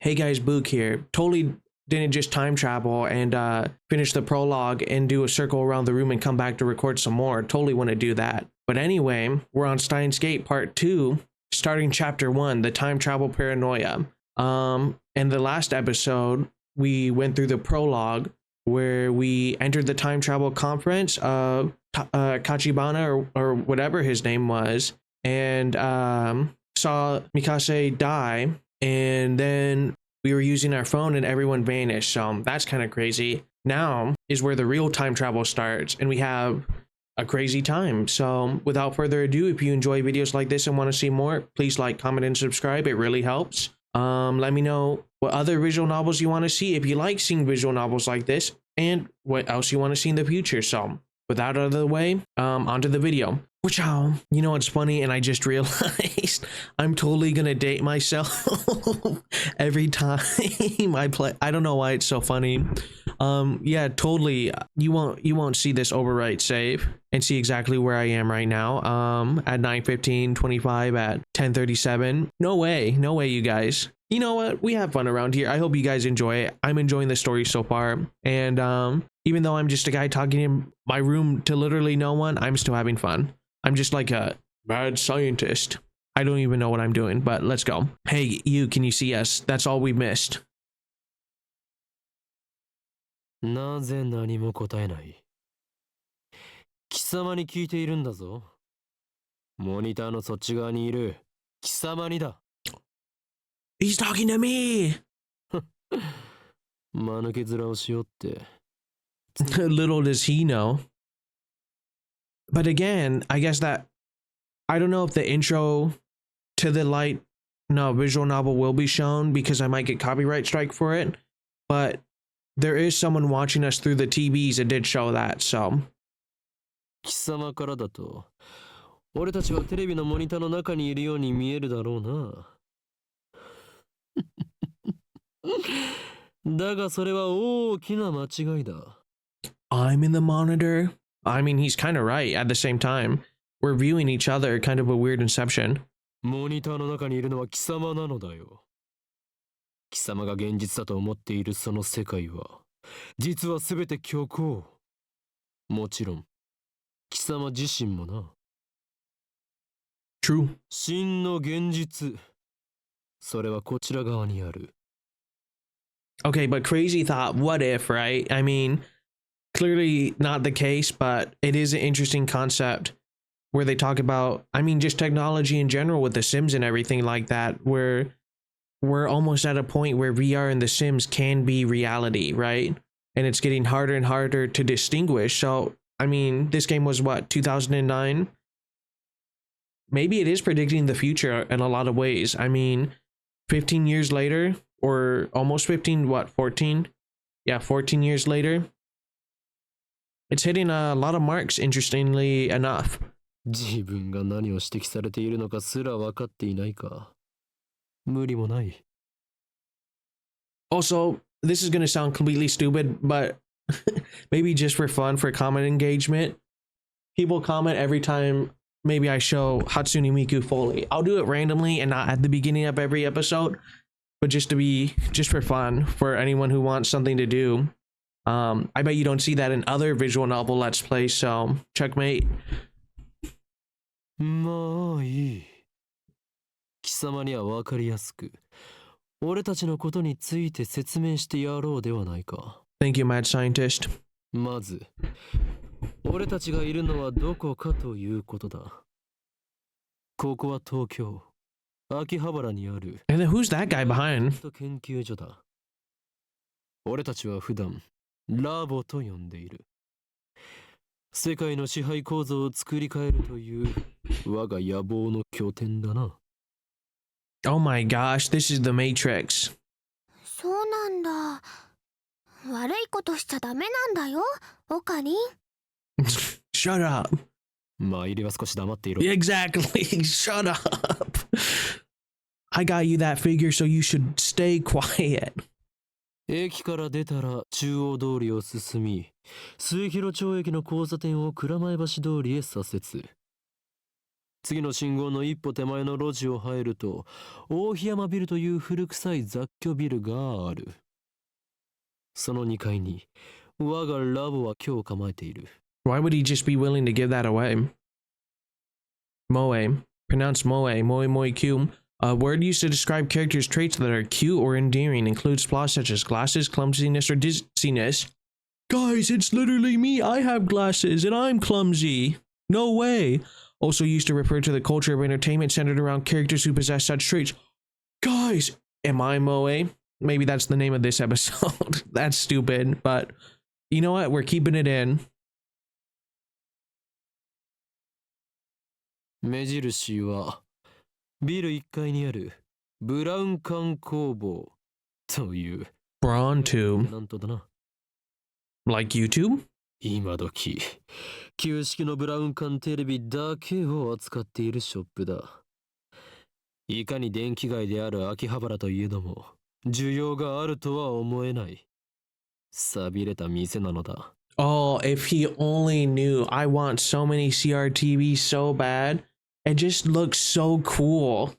Hey guys, Book here. Totally didn't just time travel and finish the prologue and do a circle around the room and come back to record some more. Totally want to do that. But anyway, we're on Steins Gate Part 2, starting Chapter 1, the time travel paranoia. In the last episode, we went through the prologue where we entered the time travel conference of Kachibana or whatever his name was, and saw Mikase die, and then we were using our phone and everyone vanished. So that's kind of crazy. Now is where the real time travel starts, and we have a crazy time. So without further ado, if you enjoy videos like this and want to see more, please like, comment, and subscribe. It really helps. Let me know what other visual novels you want to see, if you like seeing visual novels like this, and what else you want to see in the future. So without out of the way, onto the video. Which, you know what's funny, and I just realized I'm totally gonna date myself every time I play. I don't know why it's so funny. Yeah, totally. You won't see this overwrite save and see exactly where I am right now. At 9:15:25, at 10:37. No way, you guys. You know what? We have fun around here. I hope you guys enjoy it. I'm enjoying the story so far, and even though I'm just a guy talking in my room to literally no one, I'm still having fun. I'm just like a mad scientist. I don't even know what I'm doing, but let's go. Hey, you, can you see us? That's all we missed. なぜ何も答えない？貴様に聞いているんだぞ。モニターのそっち側にいる貴様にだ。He's talking to me! 間抜け面をしよって。Little does he know. But again, I guess that I don't know if the intro to the visual novel will be shown because I might get copyright strike for it. But there is someone watching us through the TVs that did show that, so. 貴様からだと、俺たちはテレビのモニターの中にいるように見えるだろうな。だがそれは大きな間違いだ。I'm in the monitor. I mean, he's kind of right at the same time. We're viewing each other, kind of a weird inception. モニターの中にいるのは貴様なのだよ。貴様が現実だと思っているその世界は、実はすべて虚構。もちろん、貴様自身もな。True. 真の現実。それはこちら側にある。Okay, but crazy thought, what if, right? I mean, clearly not the case, but it is an interesting concept where they talk about, I mean, just technology in general with the Sims and everything like that, where we're almost at a point where VR and the Sims can be reality, right? And it's getting harder and harder to distinguish. So, I mean, this game was what, 2009? Maybe it is predicting the future in a lot of ways. I mean, 15 years later, or almost 15, what, 14? Yeah, 14 years later. It's hitting a lot of marks, interestingly enough. 自分が何を指摘されているのかすら分かっていないか。無理もない。Also, this is going to sound completely stupid, but maybe just for fun, for comment engagement, people comment every time maybe I show Hatsune Miku fully. I'll do it randomly and not at the beginning of every episode, but just for fun, for anyone who wants something to do. I bet you don't see that in other visual novel Let's Plays, so checkmate. まあいい。貴様には分かりやすく、俺たちのことについて説明してやろうではないか。Thank you, Mad Scientist. まず、俺たちがいるのはどこかということだ。ここは東京、秋葉原にある。And then who's that guy behind? 研究所だ。俺たちは普段、ラボと呼んでいる。世界の支配構造を作り変えるという我が野望の拠点だな。Oh my gosh, this is the Matrix. そうなんだ。悪いことしちゃダメなんだよ、オカリン。Shut up. まあ入りは少し黙っていろ。Exactly. Shut up. I got you that figure, so you should stay quiet. 駅から出たら中央通りを進み、末広町駅の交差点を蔵前橋通りへ左折。次の信号の一歩手前の路地を入ると、大檜山ビルという古臭い雑居ビルがある。その2階に、我がラボは今日構えている。Why would he just be willing to give that away? Moe, pronounced moe, moe moe cute. A word used to describe characters' traits that are cute or endearing, includes flaws such as glasses, clumsiness, or dizziness. Guys, it's literally me. I have glasses and I'm clumsy. No way. Also used to refer to the culture of entertainment centered around characters who possess such traits. Guys, am I moe? Maybe that's the name of this episode. That's stupid, but you know what? We're keeping it in. 目印はビル1階にあるブラウン管工房という Brawn tube. なんとだな。 Like YouTube? 今時旧式のブラウン管テレビだけを扱っているショップだ。いかに電気街である秋葉原といえども需要があるとは思えない。寂れた店なのだ。 Oh, if he only knew. I want so many CRTVs so bad. It just looks so cool.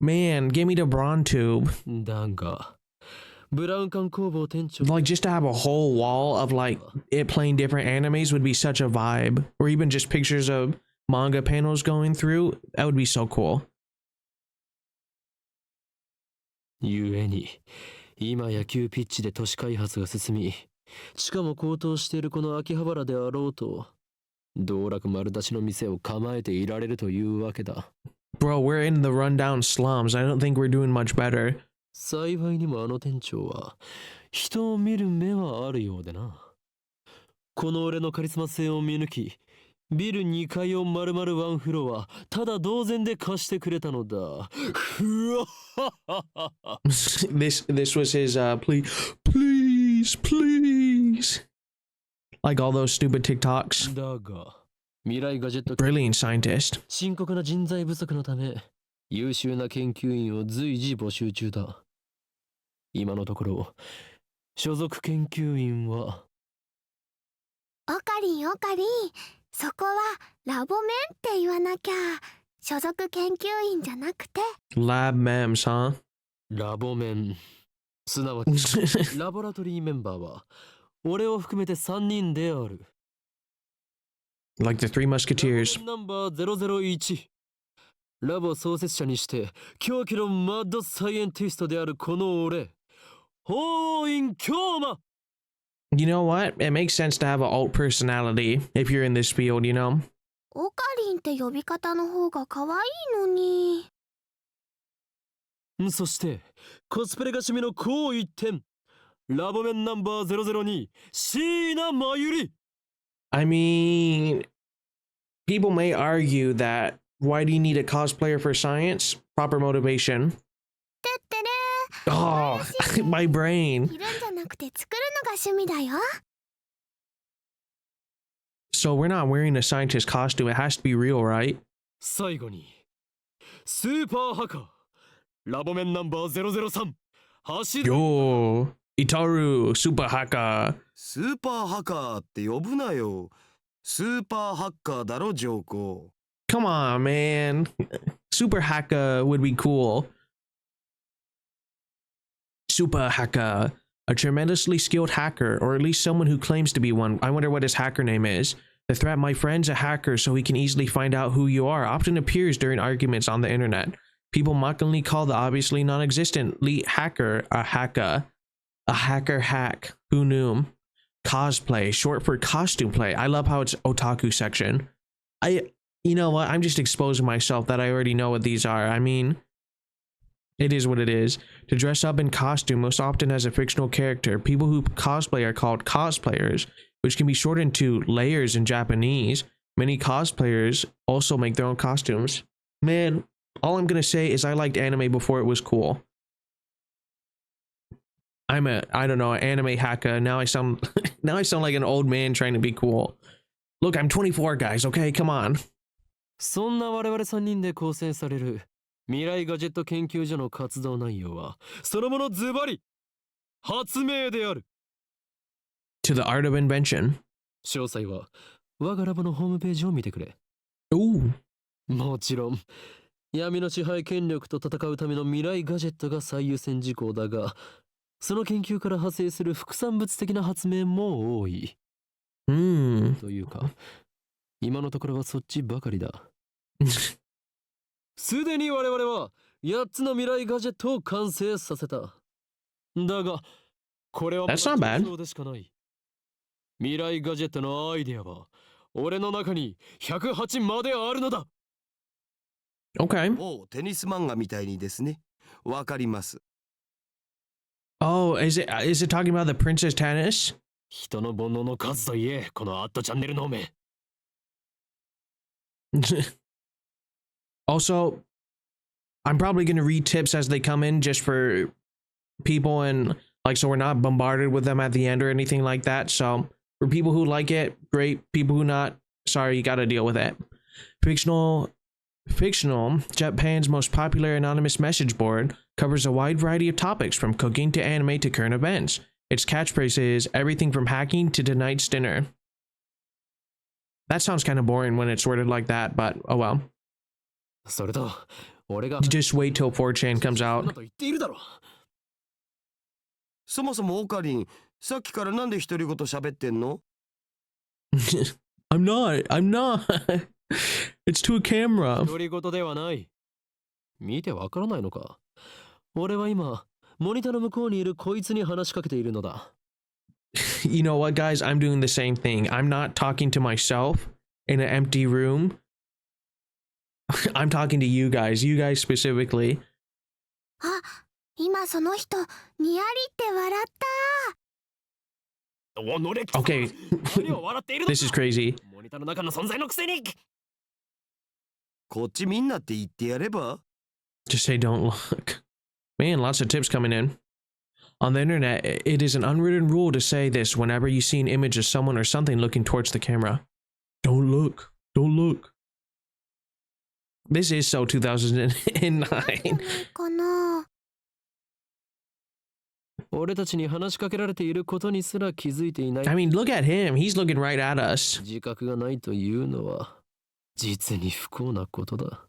Man, give me the Brawn tube. だがブラウン管工房店長 Like, just to have a whole wall of like it playing different animes would be such a vibe. Or even just pictures of manga panels going through. That would be so cool. ゆえに今野球ピッチで都市開発が進みしかも高騰しているこの秋葉原であろうと道楽丸出しの店を構えていられるというわけだ。 Bro, we're in the rundown slums. I don't think we're doing much better. 幸いにもあの店長は人を見る目はあるようでな。この俺のカリスマ性を見抜きビル2階を丸々ワンフロアただ同然で貸してくれたのだ。ふわthis was his please. Like all those stupid TikToks. だが未来ガジェット Brilliant scientist. 深刻な人材不足のため優秀な研究員を随時募集中だ。今のところ所属研究員はオカリンオカリン、そこはラボメンって言わなきゃ。所属研究員じゃなくて Lab mems, huh? ラボメンすなわちラボラトリーメンバーは俺を含めて3人である。 Like the Three Musketeers. ナンバー001ラボ創設者にして狂気のマッドサイエンティストであるこの俺法院京馬。 You know what? It makes sense to have an alt personality if you're in this field, you know? オカリンって呼び方の方が可愛いのに。そしてコスプレが趣味の高一点ラボメンナンバー002椎名真由里。 I mean, people may argue that why do you need a cosplayer for science? Proper motivation. てってれ Oh, my brain. 着るんじゃなくて作るのが趣味だよ。 So we're not wearing a scientist costume. It has to be real, right? 最後にスーパーハカーラボメンナンバー003走る Yo, Itaru, super hacker. スーパーハカーって呼ぶなよ。スーパーハッカーだろ、ジョーコ。Come on, man. Super hacker would be cool. Super hacker. A tremendously skilled hacker, or at least someone who claims to be one. I wonder what his hacker name is. The threat, my friend's a hacker, so he can easily find out who you are, often appears during arguments on the internet. People mockingly call the obviously non-existent lead hacker a hacker. A hacker hack. Who knew? Cosplay, short for costume play. I love how it's otaku section. You know what? I'm just exposing myself that I already know what these are. I mean, it is what it is. To dress up in costume, most often as a fictional character. People who cosplay are called cosplayers, which can be shortened to layers in Japanese. Many cosplayers also make their own costumes. Man, all I'm gonna say is I liked anime before it was cool. I don't know, an anime hacker. Now I sound like an old man trying to be cool. Look, I'm 24, guys, okay? Come on. そんな我々3人で構成される未来ガジェット研究所の活動内容はそのものズバリ発明である。 To the art of invention. 詳細は我がラボのホームページを見てくれ。 Ooh. もちろん。闇の支配権力と戦うための未来ガジェットが最優先事項だが、その研究から派生する副産物的な発明も多い。というか、今のところはそっちばかりだ。すでに我々は8つの未来ガジェットを完成させた。だが、これはまだ That's not bad. 上層でしかない。未来ガジェットのアイデアは、俺の中に108まであるのだ。Okay. もうテニス漫画みたいにですね。わかります。Oh, is it talking about the Princess Tennis? 人の煩悩の数といえ、このアットチャンネルの目。Also, I'm probably going to read tips as they come in just for people, and like, so we're not bombarded with them at the end or anything like that. So for people who like it, great. People who not, sorry, you got to deal with it. Fictional, Japan's most popular anonymous message board covers a wide variety of topics from cooking to anime to current events. Its catchphrase is everything from hacking to tonight's dinner. That sounds kind of boring when it's worded like that, but oh well. それと、俺が Just wait till 4chan comes そん out. なと言っているだろ。そもそもオカリン、さっきからなんで独り言喋ってんの？ I'm not. It's to a camera. 独り言ではない。見てわからないのか。俺は今、モニターの向こうにいるこいつに話しかけているのだ。You know what, guys? I'm doing the same thing. I'm not talking to myself in an empty room. I'm talking to you guys specifically. あ、今その人にやりって笑った。おのれ Okay, 何を笑っているの this is crazy. モニターの中の存在のくせに。こっちみんなって言ってやれば？ Just say don't look. Man, lots of tips coming in. On the internet, it is an unwritten rule to say this whenever you see an image of someone or something looking towards the camera. Don't look. Don't look. This is so 2009. かな。俺たちに話しかけられていることにすら気づいていない。 I mean, look at him. He's looking right at us. 自覚がないというのは、実に不幸なことだ。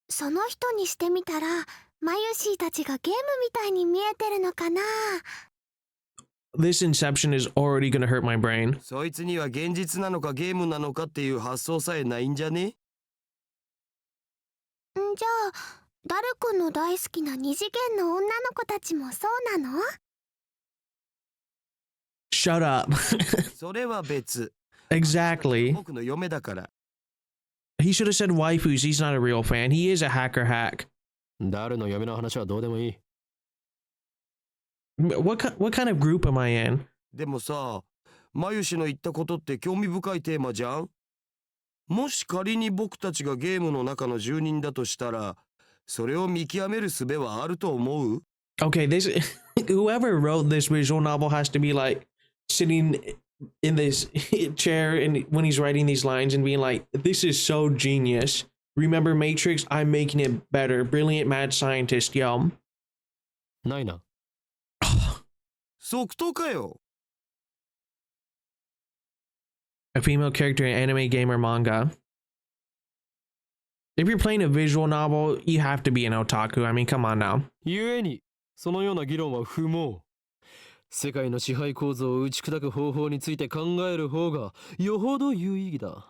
その人にしてみたら、マユシーたちがゲームみたいに見えてるのかな。This inception is already gonna hurt my brain. そいつには現実なのかゲームなのかっていう発想さえないんじゃね？じゃあ、ダル君の大好きな二次元の女の子たちもそうなの？ Shut up. それは別。 Exactly. 僕の嫁だから。He should have said waifus. He's not a real fan. He is a hacker hack. 誰の嫁の話はどうでもいい。What kind of group am I in? でもさ、マユシの言ったことって興味深いテーマじゃん？もし仮に僕たちがゲームの中の住人だとしたら、それを見極める術はあると思う？ Okay, this whoever wrote this visual novel has to be like sitting in this chair and when he's writing these lines and being like, this is so genius. Remember Matrix? I'm making it better. Brilliant mad scientist, yo. ないな。即答かよ。A female character in anime, game, or manga. If you're playing a visual novel, you have to be an otaku. I mean, come on now. 故に、そのような議論は不毛。世界の支配構造を打ち砕く方法について考える方がよほど有意義だ。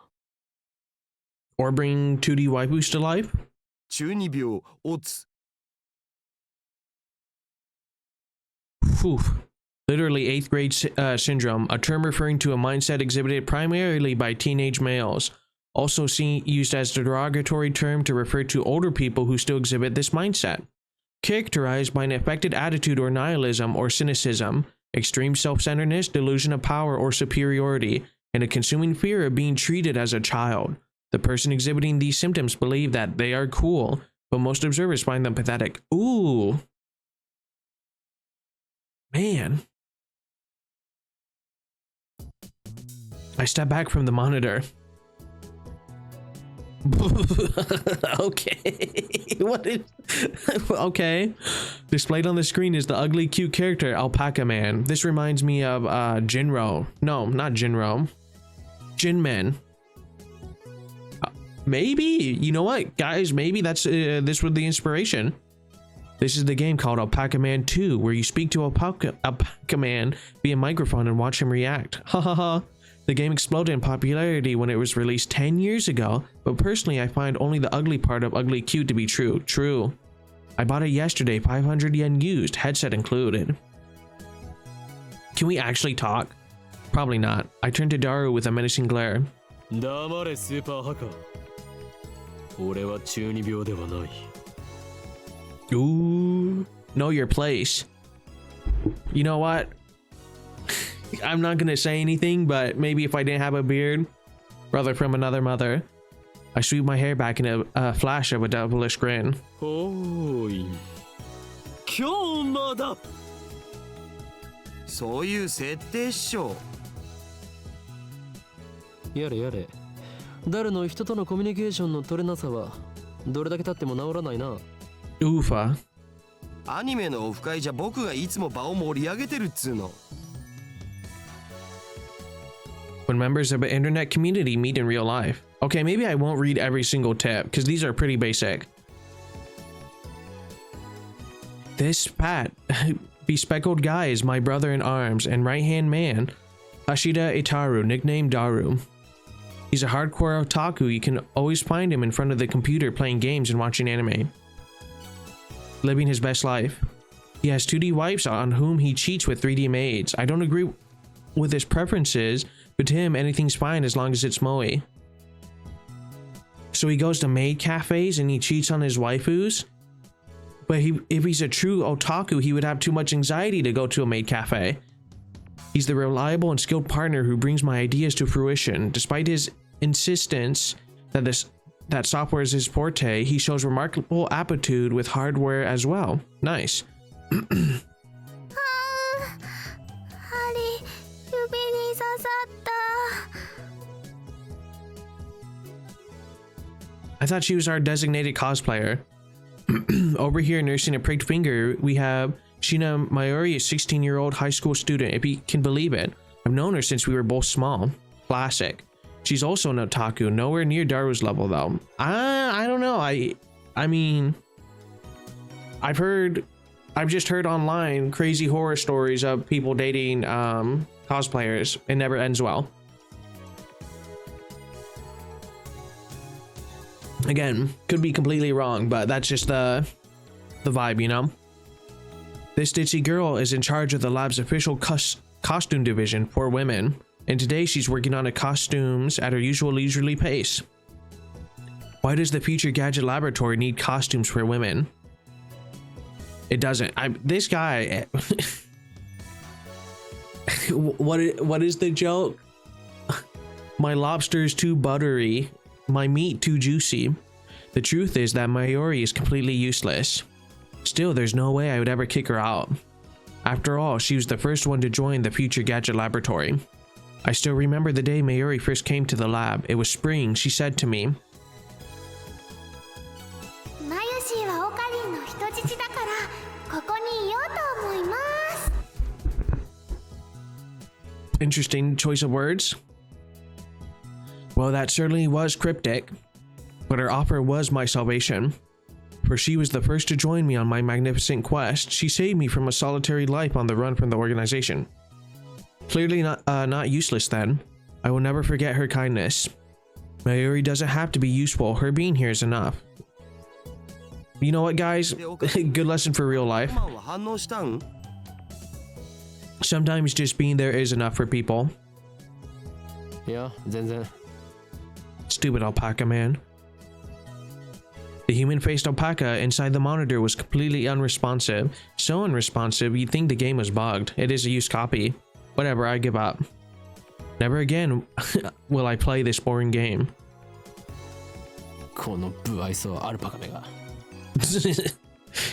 Or bring 2D waifus to life? 中二病、オツ。Phew. Literally 8th grade syndrome, a term referring to a mindset exhibited primarily by teenage males. Also used as a derogatory term to refer to older people who still exhibit this mindset. Characterized by an affected attitude or nihilism or cynicism, extreme self-centeredness, delusion of power or superiority, and a consuming fear of being treated as a child. The person exhibiting these symptoms believe that they are cool, but most observers find them pathetic. Ooh. Man. I step back from the monitor. Okay. What is... Okay. Displayed on the screen is the ugly cute character Alpaca Man. This reminds me of Jinro. No, not Jinro. Jinmen. Maybe, you know what, guys, maybe that's this was the inspiration. This is the game called Alpaca Man 2, where you speak to Alpaca Man via microphone and watch him react. Ha ha ha. The game exploded in popularity when it was released 10 years ago, but personally I find only the ugly part of ugly cute to be true. True. I bought it yesterday, 500 yen used, headset included. Can we actually talk? Probably not. I turned to Daru with a menacing glare. 黙れスーパーハカ俺は中二病ではない Ooh, know your place. You know what? I'm not gonna say anything, but maybe if I didn't have a beard, brother from another mother, I sweep my hair back in a flash of a devilish grin. おーい今日まだそういう設定っしょ。やれやれ誰の人とのコミュニケーションの取れなさはどれだけ経っても治らないな Oofa. アニメのオフ会じゃ僕がいつも場を盛り上げてるっつうの。When members of an internet community meet in real life. Okay, maybe I won't read every single tip, because these are pretty basic. This fat, bespectacled guy is my brother in arms and right-hand man, Ashida Itaru, nicknamed Daru. He's a hardcore otaku. You can always find him in front of the computer playing games and watching anime. Living his best life. He has 2D wives on whom he cheats with 3D maids. I don't agree with his preferences, but to him anything's fine as long as it's moe. So he goes to maid cafes and he cheats on his waifus? But if he's a true otaku, he would have too much anxiety to go to a maid cafe. He's the reliable and skilled partner who brings my ideas to fruition. Despite his insistence that software is his forte, he shows remarkable aptitude with hardware as well. Nice. 針指に刺さった。 I thought she was our designated cosplayer. Over here nursing a pricked finger, we have Shina Mayuri, a 16-year-old high school student, if you can believe it. I've known her since we were both small. Classic. She's also an otaku, nowhere near Daru's level though. I don't know. I mean, I've just heard online crazy horror stories of people dating cosplayers. It never ends well. Again, could be completely wrong, but that's just the vibe, you know? This ditzy girl is in charge of the lab's official costume division for women, and today she's working on the costumes at her usual leisurely pace. Why does the Future Gadget Laboratory need costumes for women? It doesn't. This guy... What is the joke? My lobster's too buttery. My meat too juicy. The truth is that Mayuri is completely useless. Still, there's no way I would ever kick her out. After all, she was the first one to join the Future Gadget Laboratory. I still remember the day Mayuri first came to the lab. It was spring. She said to me, マユシーはオカリンの人質だからここにいようと思います。 Interesting choice of words. Well, that certainly was cryptic, but her offer was my salvation. For she was the first to join me on my magnificent quest. She saved me from a solitary life on the run from the organization. Clearly not useless then. I will never forget her kindness. Mayuri doesn't have to be useful. Her being here is enough. You know what, guys? Good lesson for real life. マンは反応したん？ Sometimes just being there is enough for people. いや全然 Stupid alpaca man. The human-faced alpaca inside the monitor was completely unresponsive. So unresponsive, you'd think the game was bugged. It is a used copy. Whatever, I give up. Never again will I play this boring game. この不愛想アルパカめが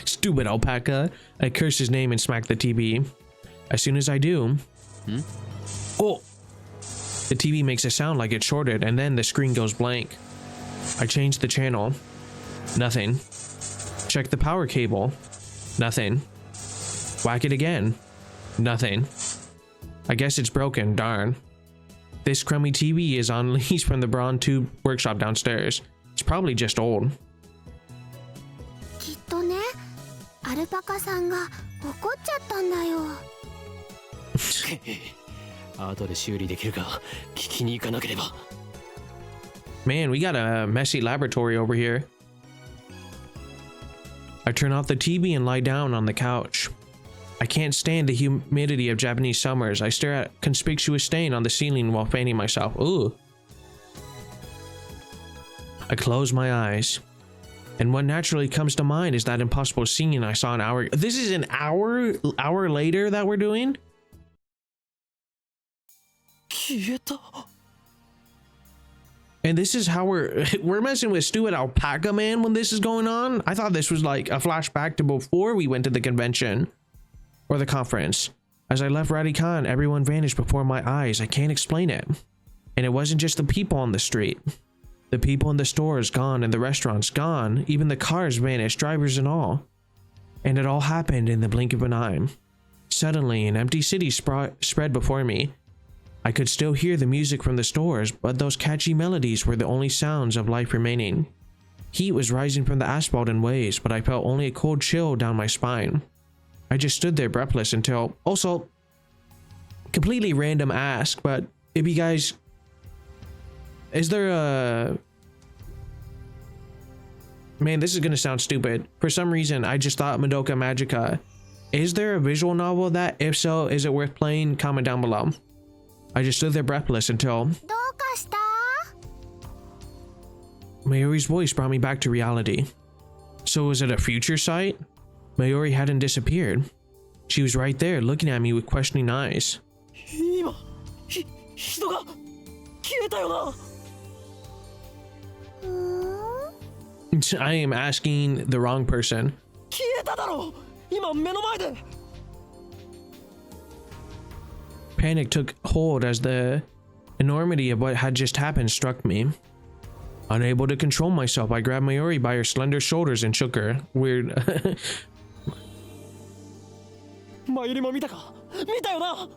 Stupid alpaca. I curse his name and smack the TV. As soon as I do... Oh! The TV makes a sound like it shorted, and then the screen goes blank. I change the channel. Nothing. Check the power cable. Nothing. Whack it again. Nothing. I guess it's broken, darn. This crummy TV is on lease from the Braun Tube workshop downstairs. probably just old. きっとね、アルパカさんが怒っちゃったんだよ。後で修理できるか聞きに行かなければ。 Man, we got a messy laboratory over here. I turn off the TV and lie down on the couch. I can't stand the humidity of Japanese summers. I stare at a conspicuous stain on the ceiling while fanning myself. Ooh. I close my eyes. And what naturally comes to mind is that impossible scene I saw an hour. This is an hour later that we're doing? 消えた。 And this is how we're messing with Stupid Alpaca Man when this is going on. I thought this was like a flashback to before we went to the convention or the conference. As I left Radican, everyone vanished before my eyes. I can't explain it. And it wasn't just the people on the street. The people in the stores gone and the restaurants gone. Even the cars vanished, drivers and all. And it all happened in the blink of an eye. Suddenly, an empty city spread before me. I could still hear the music from the stores, but those catchy melodies were the only sounds of life remaining. Heat was rising from the asphalt in waves, but I felt only a cold chill down my spine. I just stood there breathless until... Also, completely random ask, but if you guys... Is there a... Man, this is gonna sound stupid. For some reason, I just thought Madoka Magica. Is there a visual novel of that? If so, is it worth playing? Comment down below. I just stood there breathless until... どうかした？ Mayori's voice brought me back to reality. So was it a future sight? Mayori hadn't disappeared. She was right there, looking at me with questioning eyes. 今、人が消えたよな。I am asking the wrong person. 消えただろ。今目の前で。 Panic took hold as the enormity of what had just happened struck me. Unable to control myself, I grabbed Mayori by her slender shoulders and shook her. Weird. マユリも見たか？見たよな。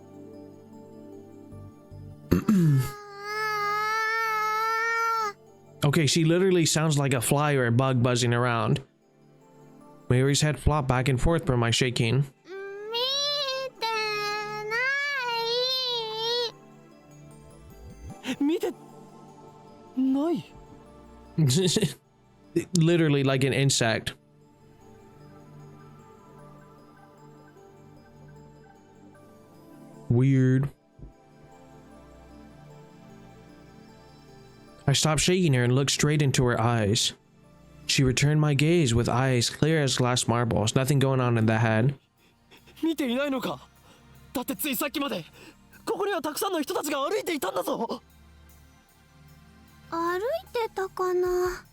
Okay, she literally sounds like a fly or a bug buzzing around. Mayori's head flopped back and forth from my shaking. 見てない。 見てない。 Literally like an insect. Weird. I stopped shaking her and looked straight into her eyes. She returned my gaze with eyes clear as glass marbles, nothing going on in the head. 見ていないのか。だってついさっきまでここにはたくさんの人たちが歩いていたんだぞ。歩いてたかな。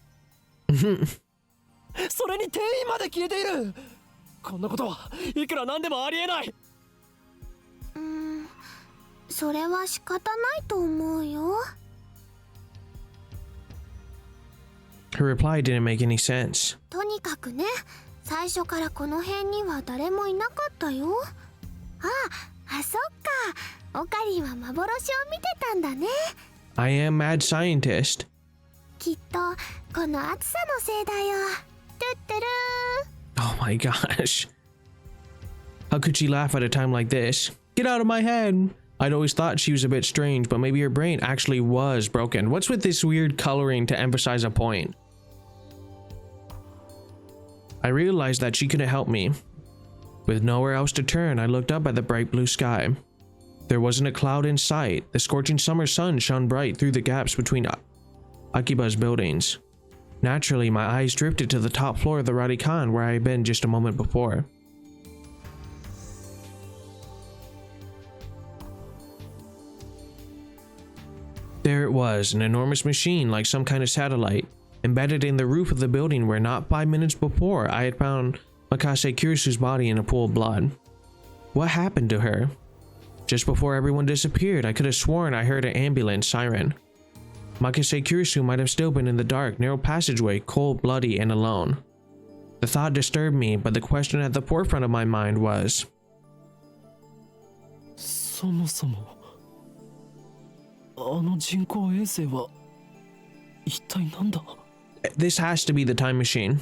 それに店員まで消えている。こんなことはいくらなんでもありえない。それは仕方ないと思うよ。 Her reply didn't make any sense. とにかくね、最初からこの辺には誰もいなかったよ。あ、そっか。オカリンは幻を見てたんだね。 I am mad scientist. きっとこの暑さのせいだよ。トゥットゥルー。 Oh my gosh. How could she laugh at a time like this? Get out of my head. I'd always thought she was a bit strange, but maybe her brain actually was broken. What's with this weird coloring to emphasize a point? I realized that she couldn't help me. With nowhere else to turn, I looked up at the bright blue sky. There wasn't a cloud in sight. The scorching summer sun shone bright through the gaps between Akiba's buildings. Naturally, my eyes drifted to the top floor of the Radikan where I had been just a moment before. There it was, an enormous machine like some kind of satellite, embedded in the roof of the building where not 5 minutes before I had found Makase Kirisu's body in a pool of blood. What happened to her? Just before everyone disappeared, I could have sworn I heard an ambulance siren. Makase Kirisu might have still been in the dark, narrow passageway, cold, bloody, and alone. The thought disturbed me, but the question at the forefront of my mind was... そもそもあの人工衛星は一体なんだ。This has to be the time machine.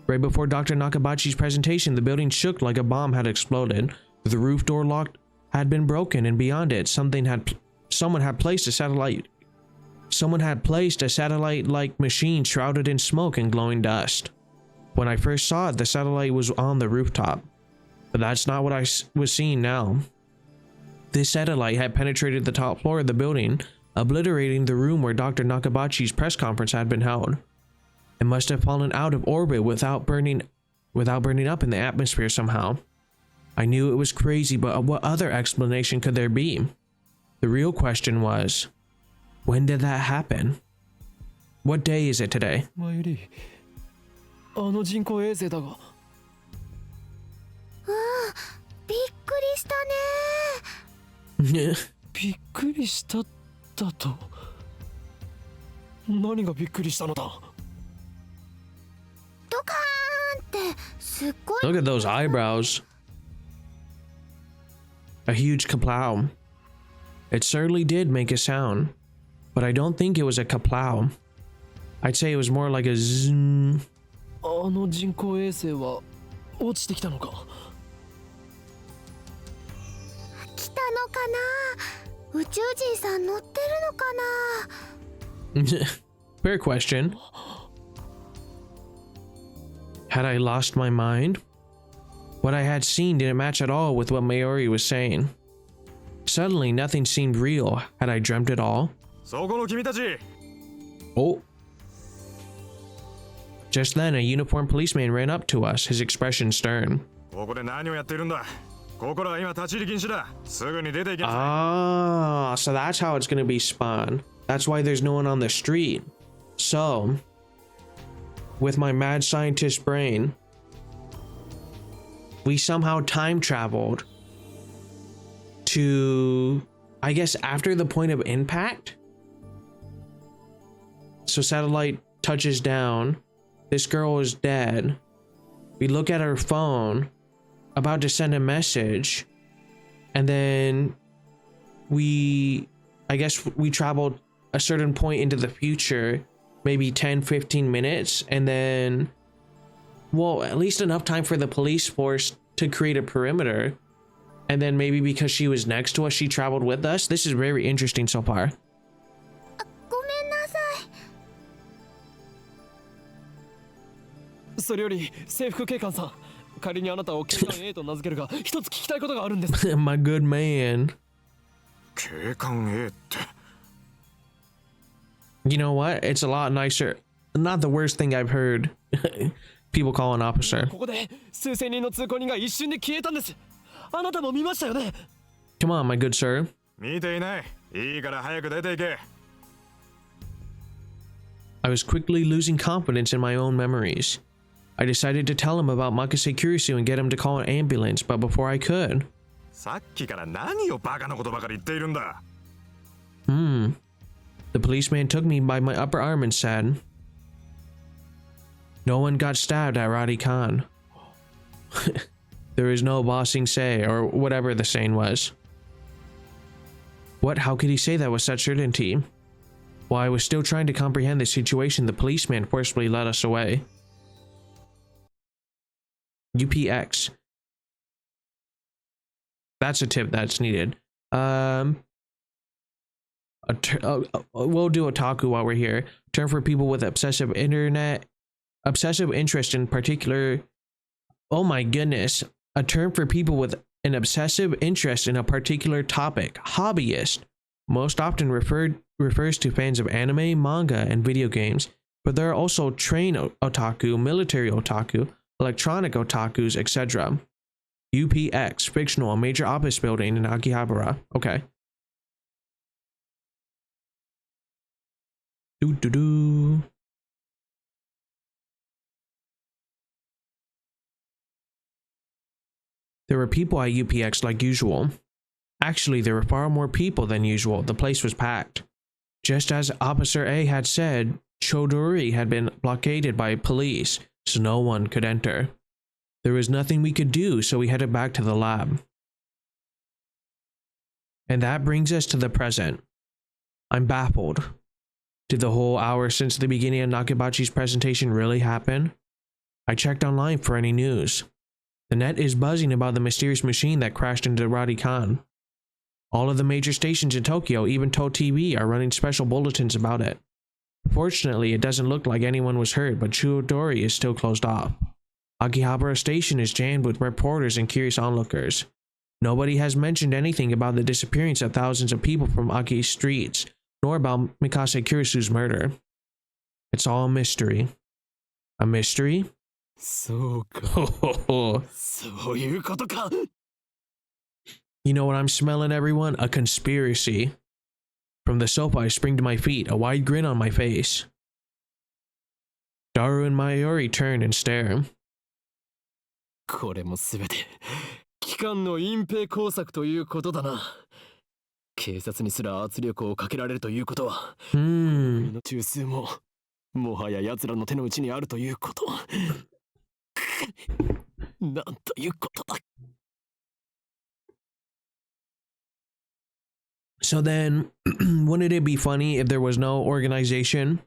Right before Dr. Nakabachi's presentation, the building shook like a bomb had exploded. The roof door lock had been broken, and beyond it, someone had placed a satellite. Someone had placed a satellite-like machine shrouded in smoke and glowing dust. When I first saw it, the satellite was on the rooftop. But that's not what I was seeing now. This satellite had penetrated the top floor of the building, obliterating the room where Dr. Nakabachi's press conference had been held. It must have fallen out of orbit without burning up in the atmosphere somehow. I knew it was crazy, but what other explanation could there be? The real question was, when did that happen? What day is it today? マユリ、あの人工衛星だが。ああ、びっくりしたね。びっくりしただと。何がびっくりしたのだ。ドカーンってすっごい。 Look at those eyebrows. A huge kaplow. It certainly did make a sound, but I don't think it was a kaplow. I'd say it was more like a zoom. あの人工衛星は落ちてきたのか。来たのかな。宇宙人さん乗ってるのかな。 Fair question. Had I lost my mind? What I had seen didn't match at all with what Mayuri was saying. Suddenly, nothing seemed real. Had I dreamt it all? そこの君たち。 Oh. Just then, a uniformed policeman ran up to us, his expression stern. ここで何をやっているんだ。ここらは今立ち入り禁止だ。すぐに出て行きなさい。 Ah, so that's how it's gonna be spawned. That's why there's no one on the street. So, with my mad scientist brain, we somehow time traveled to, I guess, after the point of impact. So satellite touches down. This girl is dead. We look at her phone, about to send a message, and then I guess we traveled a certain point into the future, maybe 10-15 minutes, and then, well, at least enough time for the police force to create a perimeter, and then maybe because she was next to us, she traveled with us. This is very interesting so far. ごめんなさい。それより制服警官さん、仮にあなたを警官 A と名付けるが、一つ聞きたいことがあるんです。My good man. 警官 A って。You know what? It's a lot nicer. Not the worst thing I've heard. People call an officer. ここで数千人の通行人が一瞬で消えたんです。あなたも見ましたよね。 Come on, my good sir. 見ていない。いいから早く出て行け。I was quickly losing confidence in my own memories. I decided to tell him about Makase Kurisu and get him to call an ambulance, but before I could... さっきから何をバカなことばかり言っているんだ。The policeman took me by my upper arm and said, "No one got stabbed at Radi Khan. There is no bossing say," or whatever the saying was. What? How could he say that with such certainty? While I was still trying to comprehend the situation, the policeman forcibly led us away. UPX. That's a tip that's needed. We'll do otaku while we're here. Term for people with obsessive interest in particular. Oh my goodness. A term for people with an obsessive interest in a particular topic. Hobbyist. Most often refers to fans of anime, manga, and video games. But there are also train otaku, military otaku, electronic otakus, etc. UPX, fictional, a major office building in Akihabara. Okay. Doo-doo-doo. There were people at UPX like usual. Actually, there were far more people than usual. The place was packed. Just as Officer A had said, Chodori had been blockaded by police, so no one could enter. There was nothing we could do, so we headed back to the lab. And that brings us to the present. I'm baffled. Did the whole hour since the beginning of Nakabachi's presentation really happen? I checked online for any news. The net is buzzing about the mysterious machine that crashed into Radikan. All of the major stations in Tokyo, even To TV, are running special bulletins about it. Fortunately, it doesn't look like anyone was hurt, but Chuodori is still closed off. Akihabara Station is jammed with reporters and curious onlookers. Nobody has mentioned anything about the disappearance of thousands of people from Aki's streets, nor about Mikase Kurisu's murder. It's all a mystery. A mystery? そうか Ho ho ho. そういうことか You know what I'm smelling, everyone? A conspiracy. From the sofa, I spring to my feet, a wide grin on my face. Daru and Mayuri turn and stare. これもすべて機関の隠蔽工作ということだな警察にすら圧力をかけられるということは国の中枢ももはや奴らの手の内にあるということなんということだ So then, wouldn't it be funny if there was no organization?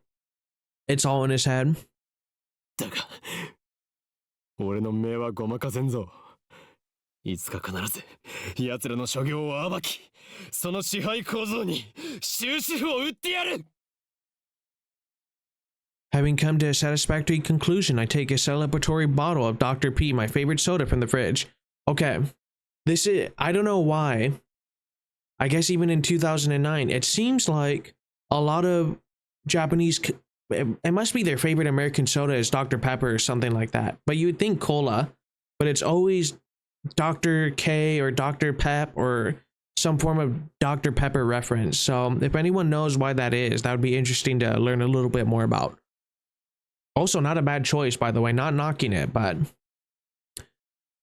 It's all in his head. だが俺の目はごまかせんぞいつか必ず奴らの所業を暴きその支配構造に終止符を打ってやる Having come to a satisfactory conclusion, I take a celebratory bottle of Dr. P, my favorite soda, from the fridge. Okay, this is, I don't know why. I guess even in 2009, it seems like a lot of Japanese, it must be their favorite American soda is Dr. Pepper or something like that. But you would think cola, but it's always Dr. K or Dr. Pep or some form of Dr. Pepper reference. So if anyone knows why that is, that would be interesting to learn a little bit more about. Also, not a bad choice, by the way, not knocking it, but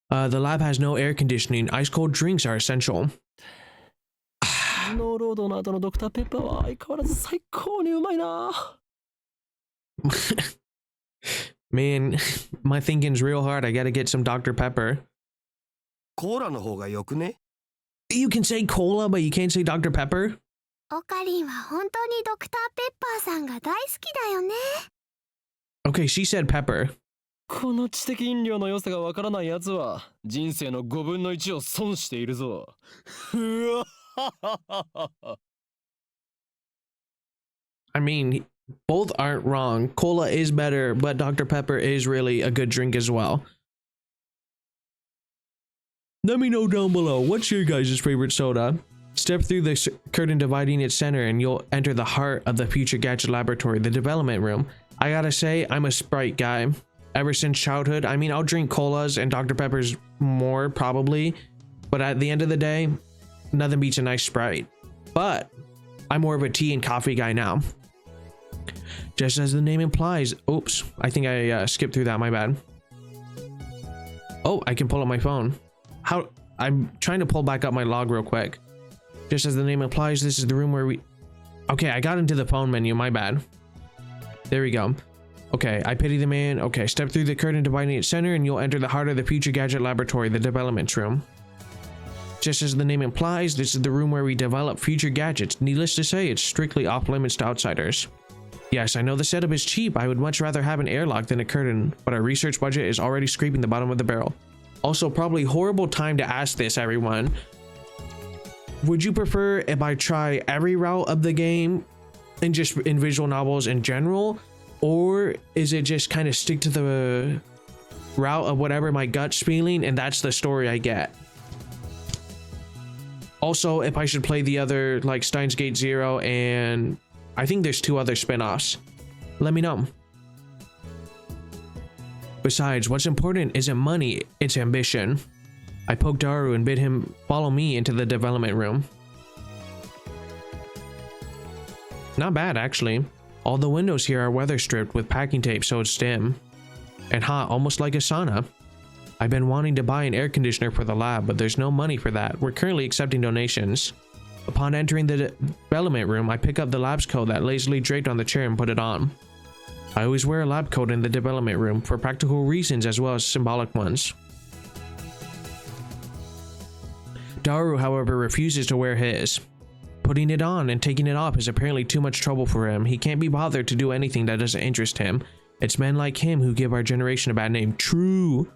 the lab has no air conditioning. Ice cold drinks are essential. ノーロードの後のドクターペッパーは相変わらず最高にうまいな Man, my thinking's real hard. I gotta get some Dr. Pepper. コーラの方がよくね You can say cola, but you can't say Dr. Pepper? オカリンは本当にドクターペッパーさんが大好きだよね Okay, she said pepper. この知的飲料の良さがわからない奴は人生の5分の1を損しているぞうわ I mean, both aren't wrong. Cola is better, but Dr. Pepper is really a good drink as well. Let me know down below, what's your guys' favorite soda? Step through the curtain dividing its center and you'll enter the heart of the Future Gadget Laboratory, the development room. I gotta say, I'm a Sprite guy. Ever since childhood, I mean, I'll drink colas and Dr. Peppers more, probably. But at the end of the day, nothing beats a nice Sprite. But I'm more of a tea and coffee guy now. Just as the name implies. Oops, I think I skipped through that, my bad. Oh, I can pull up my phone. How? I'm trying to pull back up my log real quick. Just as the name implies, this is the room where we... Okay, I got into the phone menu, my bad. There we go. Okay, I pity the man. Okay, step through the curtain dividing its center and you'll enter the heart of the Future Gadget Laboratory, the development room. Just as the name implies, this is the room where we develop future gadgets. Needless to say, it's strictly off limits to outsiders. Yes, I know the setup is cheap. I would much rather have an airlock than a curtain, but our research budget is already scraping the bottom of the barrel. Also, probably horrible time to ask this, everyone. Would you prefer if I try every route of the game and just in visual novels in general? Or is it just kind of stick to the route of whatever my gut's feeling and that's the story I get? Also, if I should play the other, like Steins Gate Zero, and I think there's 2 other spin-offs. Let me know. Besides, what's important isn't money, it's ambition. I poked Daru and bid him follow me into the development room. Not bad, actually. All the windows here are weather stripped with packing tape so it's dim. And hot, almost like a sauna. I've been wanting to buy an air conditioner for the lab, but there's no money for that. We're currently accepting donations. Upon entering the development room, I pick up the lab's coat that lazily draped on the chair and put it on. I always wear a lab coat in the development room for practical reasons as well as symbolic ones. Daru, however, refuses to wear his. Putting it on and taking it off is apparently too much trouble for him. He can't be bothered to do anything that doesn't interest him. It's men like him who give our generation a bad name. True.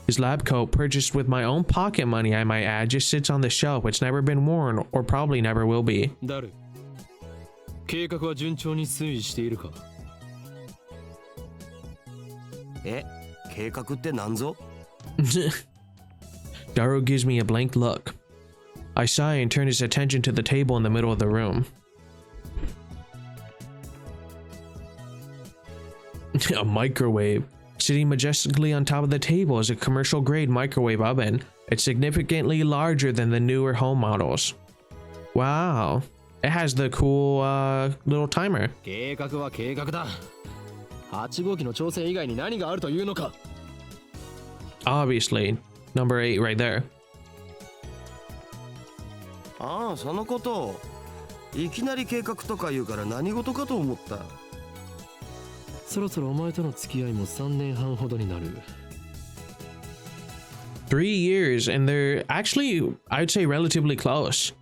His lab coat, purchased with my own pocket money, I might add, just sits on the shelf. It's never been worn, or probably never will be. ダル、計画は順調に推移しているか？え、計画ってなんぞ？ Daru gives me a blank look. I sigh and turn his attention to the table in the middle of the room. A microwave. Sitting majestically on top of the table is a commercial-grade microwave oven. It's significantly larger than the newer home models. Wow. It has the cool little timer. 計画は計画だ。8号機の挑戦以外に何があるというのか？ Obviously. Number 8 right there. ああ、そのこと。いきなり計画とか言うから何事かと思った。そろそろお前との付き合いも3年半ほどになる。3 years, and they're actually, I'd say, relatively close.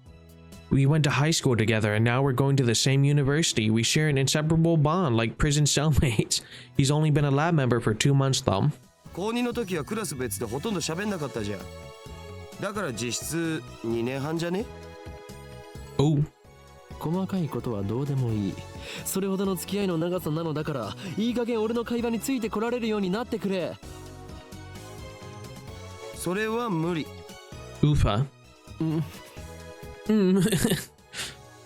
We went to high school together, and now we're going to the same university. We share an inseparable bond like prison cellmates. He's only been a lab member for 2 months, though. 高2の時はクラス別でほとんど喋んなかったじゃん。だから実質2年半じゃね？ Oh. 細かいことはどうでもいい。それほどの付き合いの長さなのだから、いい加減俺の会話についてこられるようになってくれ。それは無理。 Oofa.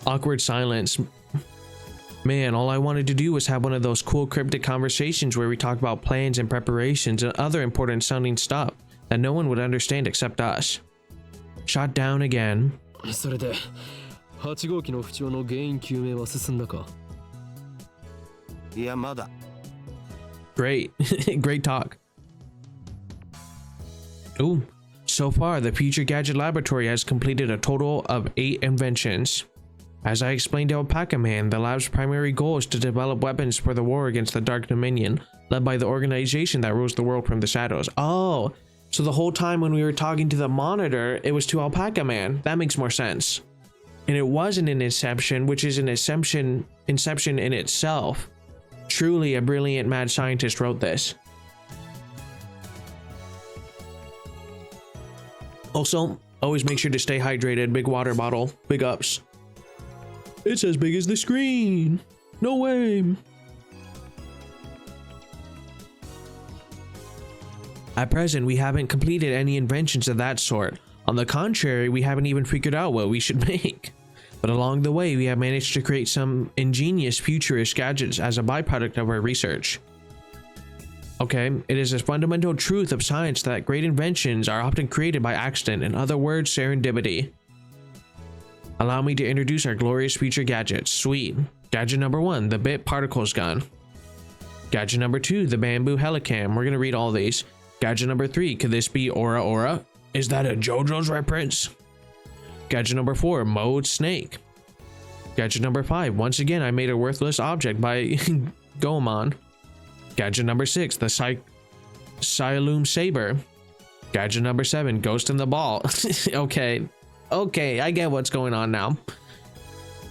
Awkward silence. Man, all I wanted to do was have one of those cool cryptic conversations where we talk about plans and preparations and other important sounding stuff that no one would understand except us. Shot down again. それで8号機の不調の原因究明は進んだか？いや、まだ。 Great. Great talk. Ooh. So far, the Future Gadget Laboratory has completed a total of 8 inventions. As I explained to Alpaca Man, the lab's primary goal is to develop weapons for the war against the Dark Dominion, led by the organization that rules the world from the shadows. Oh, so the whole time when we were talking to the monitor, it was to Alpaca Man. That makes more sense. And it wasn't an inception, which is an inception in itself. Truly a brilliant mad scientist wrote this. Also, always make sure to stay hydrated. Big water bottle. Big ups. It's as big as the screen. No way. At present, we haven't completed any inventions of that sort. On the contrary, we haven't even figured out what we should make. But along the way, we have managed to create some ingenious futurist gadgets as a byproduct of our research. Okay, it is a fundamental truth of science that great inventions are often created by accident, in other words, serendipity. Allow me to introduce our glorious future gadgets. Sweet. Gadget number 1, the Bit Particles Gun. Gadget number 2, the Bamboo Helicam. We're gonna read all these. Gadget number 3, could this be Aura Aura? Is that a JoJo's reference? Gadget number 4, Mode Snake. Gadget number 5, once again I made a worthless object by Goemon. Gadget number 6, the Siloom Saber. Gadget number 7, Ghost in the Ball. Okay, I get what's going on now.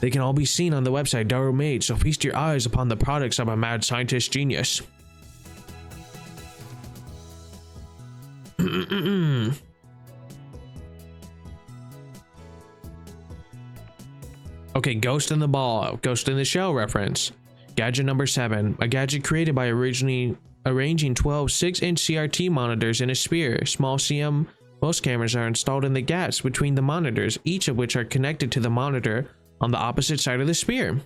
They can all be seen on the website Daru made, so feast your eyes upon the products of a mad scientist genius. Okay, Ghost in the Ball, Ghost in the Shell reference. Gadget number 7, a gadget created by originally arranging 12 6-inch CRT monitors in a sphere. Small CMOS cameras are installed in the gaps between the monitors, each of which are connected to the monitor on the opposite side of the sphere.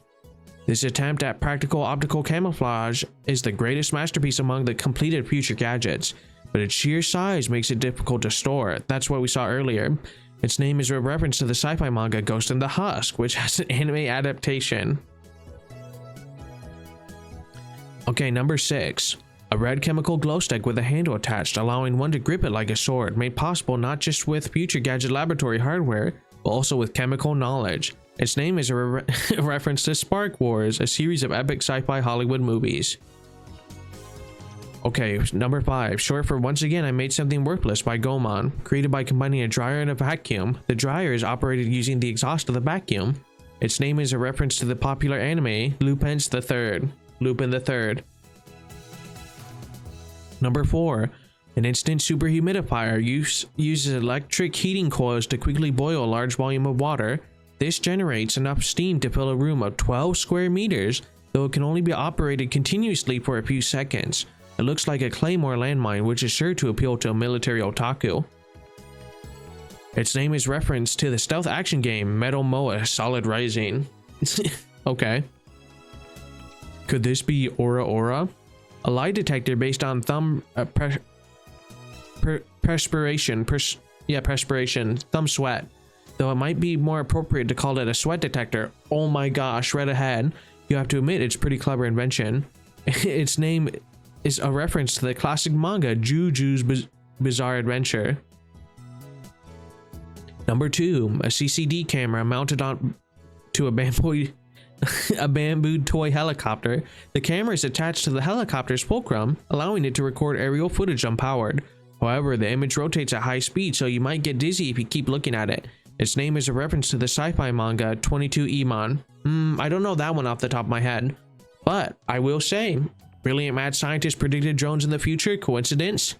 This attempt at practical optical camouflage is the greatest masterpiece among the completed future gadgets, but its sheer size makes it difficult to store. That's what we saw earlier. Its name is a reference to the sci-fi manga Ghost in the Husk, which has an anime adaptation. Okay, number 6. A red chemical glow stick with a handle attached, allowing one to grip it like a sword, made possible not just with Future Gadget Laboratory hardware, but also with chemical knowledge. Its name is a reference to Spark Wars, a series of epic sci-fi Hollywood movies. Okay, number 5. Short for once again I made something worthless by Goemon. Created by combining a dryer and a vacuum. The dryer is operated using the exhaust of the vacuum. Its name is a reference to the popular anime Lupin the Third. Number 4. An instant superhumidifier uses electric heating coils to quickly boil a large volume of water. This generates enough steam to fill a room of 12 square meters, though it can only be operated continuously for a few seconds. It looks like a claymore landmine, which is sure to appeal to a military otaku. Its name is reference to the stealth action game Metal Moa Solid Rising. Okay. Could this be Aura Aura? A lie detector based on perspiration, thumb sweat. Though it might be more appropriate to call it a sweat detector. Oh my gosh, read ahead. You have to admit it's a pretty clever invention. Its name is a reference to the classic manga Juju's Bizarre Adventure. Number 2, a CCD camera mounted on to a bamboo toy helicopter. The camera is attached to the helicopter's fulcrum, allowing it to record aerial footage unpowered. However, the image rotates at high speed, so you might get dizzy if you keep looking at it. Its name is a reference to the sci-fi manga 22 Iman. I don't know that one off the top of my head, but I will say, brilliant mad scientists predicted drones in the future. Coincidence?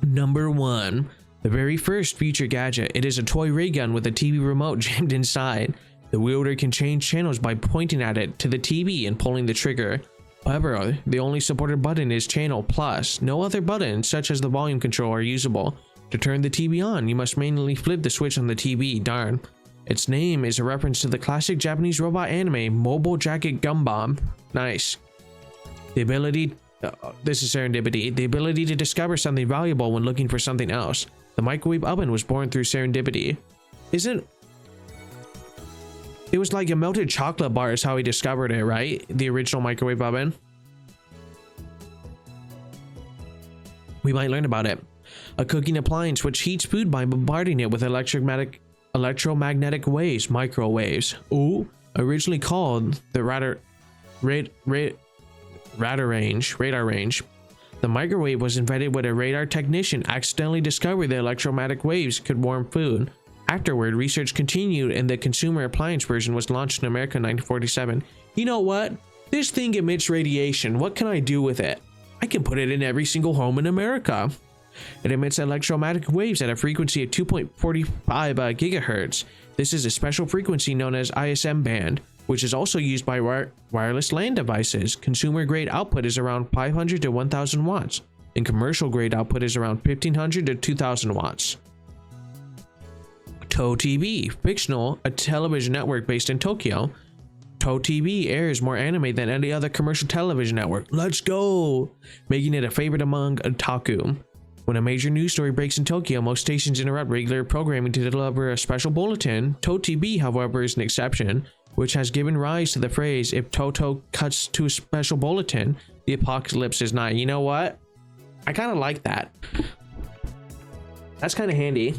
Number 1. The very first future gadget. It is a toy ray gun with a TV remote jammed inside. The wielder can change channels by pointing at it to the TV and pulling the trigger. However, the only supported button is Channel Plus. No other buttons, such as the volume control, are usable. To turn the TV on, you must manually flip the switch on the TV. Darn. Its name is a reference to the classic Japanese robot anime Mobile Jacket Gumball. Nice. The ability... this is serendipity. The ability to discover something valuable when looking for something else. The microwave oven was born through serendipity. It was like a melted chocolate bar is how he discovered it, right? The original microwave oven. We might learn about it. A cooking appliance which heats food by bombarding it with electromagnetic waves, microwaves. Ooh, originally called the radar range. The microwave was invented when a radar technician accidentally discovered that electromagnetic waves could warm food. Afterward, research continued and the consumer appliance version was launched in America in 1947. You know what? This thing emits radiation. What can I do with it? I can put it in every single home in America. It emits electromagnetic waves at a frequency of 2.45 gigahertz. This is a special frequency known as ISM band, which is also used by wireless LAN devices. Consumer grade output is around 500 to 1000 watts, and commercial grade output is around 1500 to 2000 watts. Toho TV, fictional, a television network based in Tokyo. Toho TV airs more anime than any other commercial television network. Let's go! Making it a favorite among otaku. When a major news story breaks in Tokyo, most stations interrupt regular programming to deliver a special bulletin. Toho TV, however, is an exception, which has given rise to the phrase, if Toto cuts to a special bulletin, the apocalypse is nigh. You know what? I kind of like that. That's kind of handy.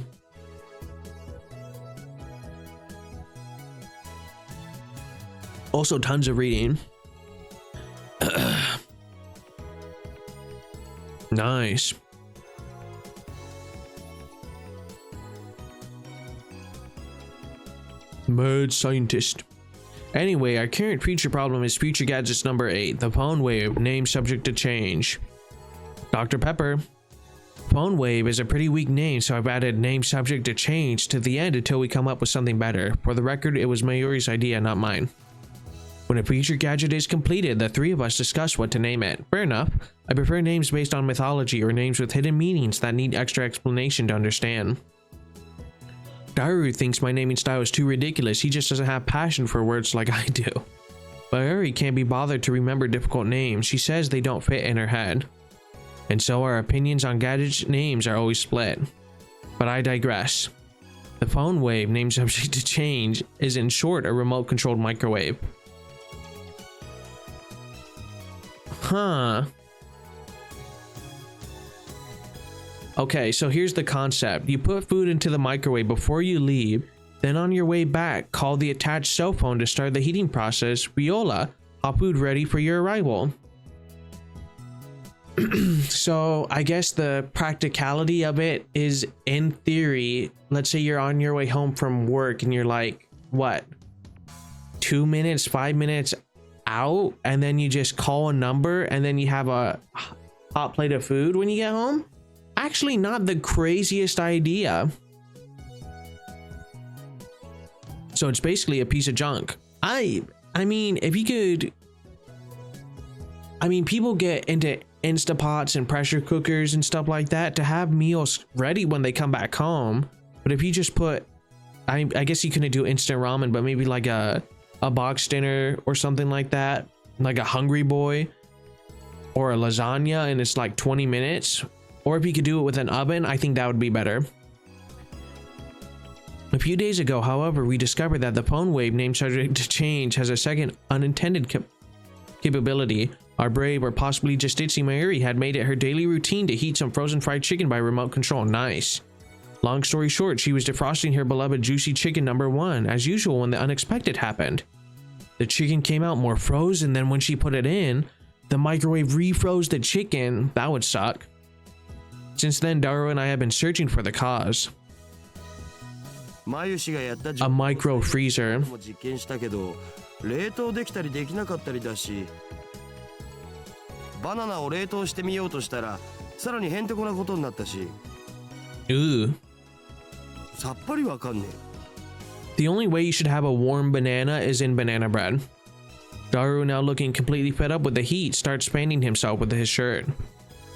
Also, tons of reading. Nice. Mad scientist. Anyway, our current feature problem is Future Gadgets number 8, the phone wave, name subject to change. Dr. Pepper. Phone wave is a pretty weak name, so I've added name subject to change to the end until we come up with something better. For the record, it was Mayuri's idea, not mine. When a feature gadget is completed, the three of us discuss what to name it. Fair enough. I prefer names based on mythology or names with hidden meanings that need extra explanation to understand. Daru thinks my naming style is too ridiculous. He just doesn't have passion for words like I do. Mayuri can't be bothered to remember difficult names. She says they don't fit in her head. And so our opinions on gadget names are always split. But I digress. The phone wave, name subject to change, is in short a remote-controlled microwave. Huh. Okay, so here's the concept. You put food into the microwave before you leave, then on your way back, call the attached cell phone to start the heating process. Viola, have food ready for your arrival. So I guess the practicality of it is, in theory, let's say you're on your way home from work and you're like, what, 2 minutes, 5 minutes out, and then you just call a number and then you have a hot plate of food when you get home. Actually, not the craziest idea. So it's basically a piece of junk. I mean, if you could, I mean, people get into Instapots and pressure cookers and stuff like that to have meals ready when they come back home. But if you just put, I guess you couldn't do instant ramen, but maybe like a box dinner or something like that, like a Hungry Boy or a lasagna, and it's like 20 minutes. Or if you could do it with an oven, I think that would be better. A few days ago, however, we discovered that the phone wave named subject to change has a second unintended capability. Our brave, or possibly just Itzy Mayuri, had made it her daily routine to heat some frozen fried chicken by remote control. Nice. Long story short, she was defrosting her beloved juicy chicken number 1, as usual, when the unexpected happened. The chicken came out more frozen than when she put it in. The microwave refroze the chicken. That would suck. Since then, Daru and I have been searching for the cause. A micro freezer. 実験したけど、冷凍できたりできなかったりだし、バナナを冷凍してみようとしたら、さらにへんてこなことになったし。Ooh. さっぱりわかんねえ。 The only way you should have a warm banana is in banana bread. Daru, now looking completely fed up with the heat, starts fanning himself with his shirt.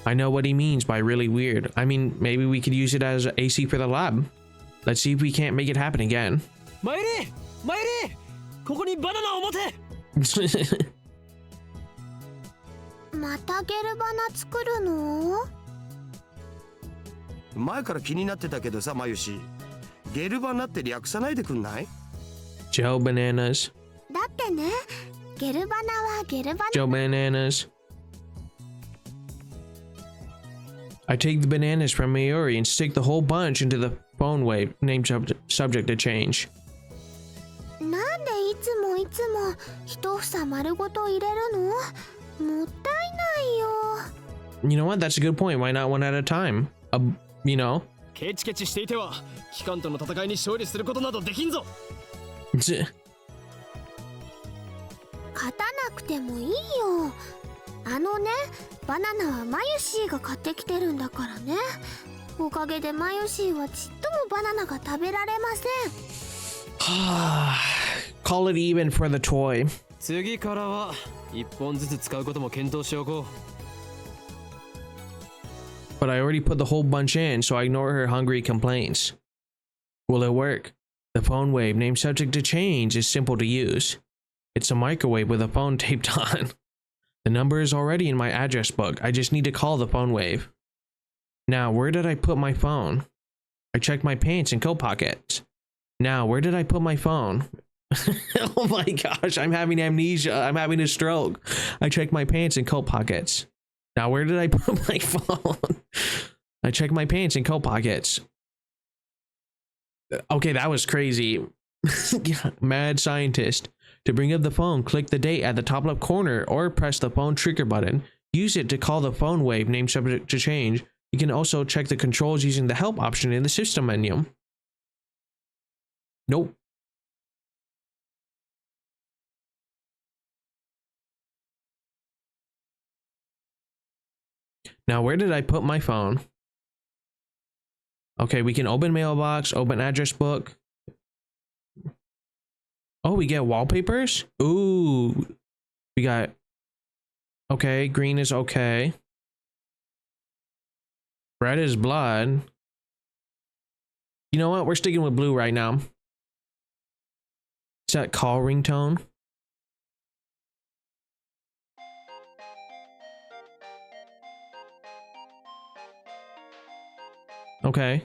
I know what he means by really weird. I mean, maybe we could use it as AC for the lab. Let's see if we can't make it happen again. マイリーマイリー、ここにバナナを持て。またゲルバナ作るの？前から気になってたけどさ、マユシ。ゲルバナって略さないでくんない？ Joe Bananas. だってね、ゲルバナはゲルバナ。 Joe Bananas. I take the bananas from Mayuri and stick the whole bunch into the phone wave, named subject to change. なんでいつも一房丸ごと入れるの？もったいないよ。 You know what? That's a good point. Why not one at a time? You know? ケチケチしていては、機関との戦いに勝利することなどできんぞ。勝たなくてもいいよ。あのね、バナナはマユシーが買ってきてるんだからね。おかげでマユシーはちっともバナナが食べられません。Call it even for the toy. 次からは一本ずつ使うことも検討しておこう。 But I already put the whole bunch in, so I ignore her hungry complaints. Will it work? The phone wave, named subject to change, is simple to use. It's a microwave with a phone taped on. The number is already in my address book. I just need to call the phone wave. Now, where did I put my phone? I checked my pants and coat pockets. Now, where did I put my phone? Oh my gosh, I'm having amnesia. I'm having a stroke. I checked my pants and coat pockets. Now, where did I put my phone? I checked my pants and coat pockets. Okay, that was crazy. Mad scientist. To bring up the phone, click the date at the top left corner or press the phone trigger button. Use it to call the phone wave, named subject to change. You can also check the controls using the help option in the system menu. Nope. Now, where did I put my phone? Okay, we can open mailbox, open address book. Oh, we get wallpapers? Ooh. We got... Okay, green is okay. Red is blood. You know what? We're sticking with blue right now. Is that call ringtone? Okay.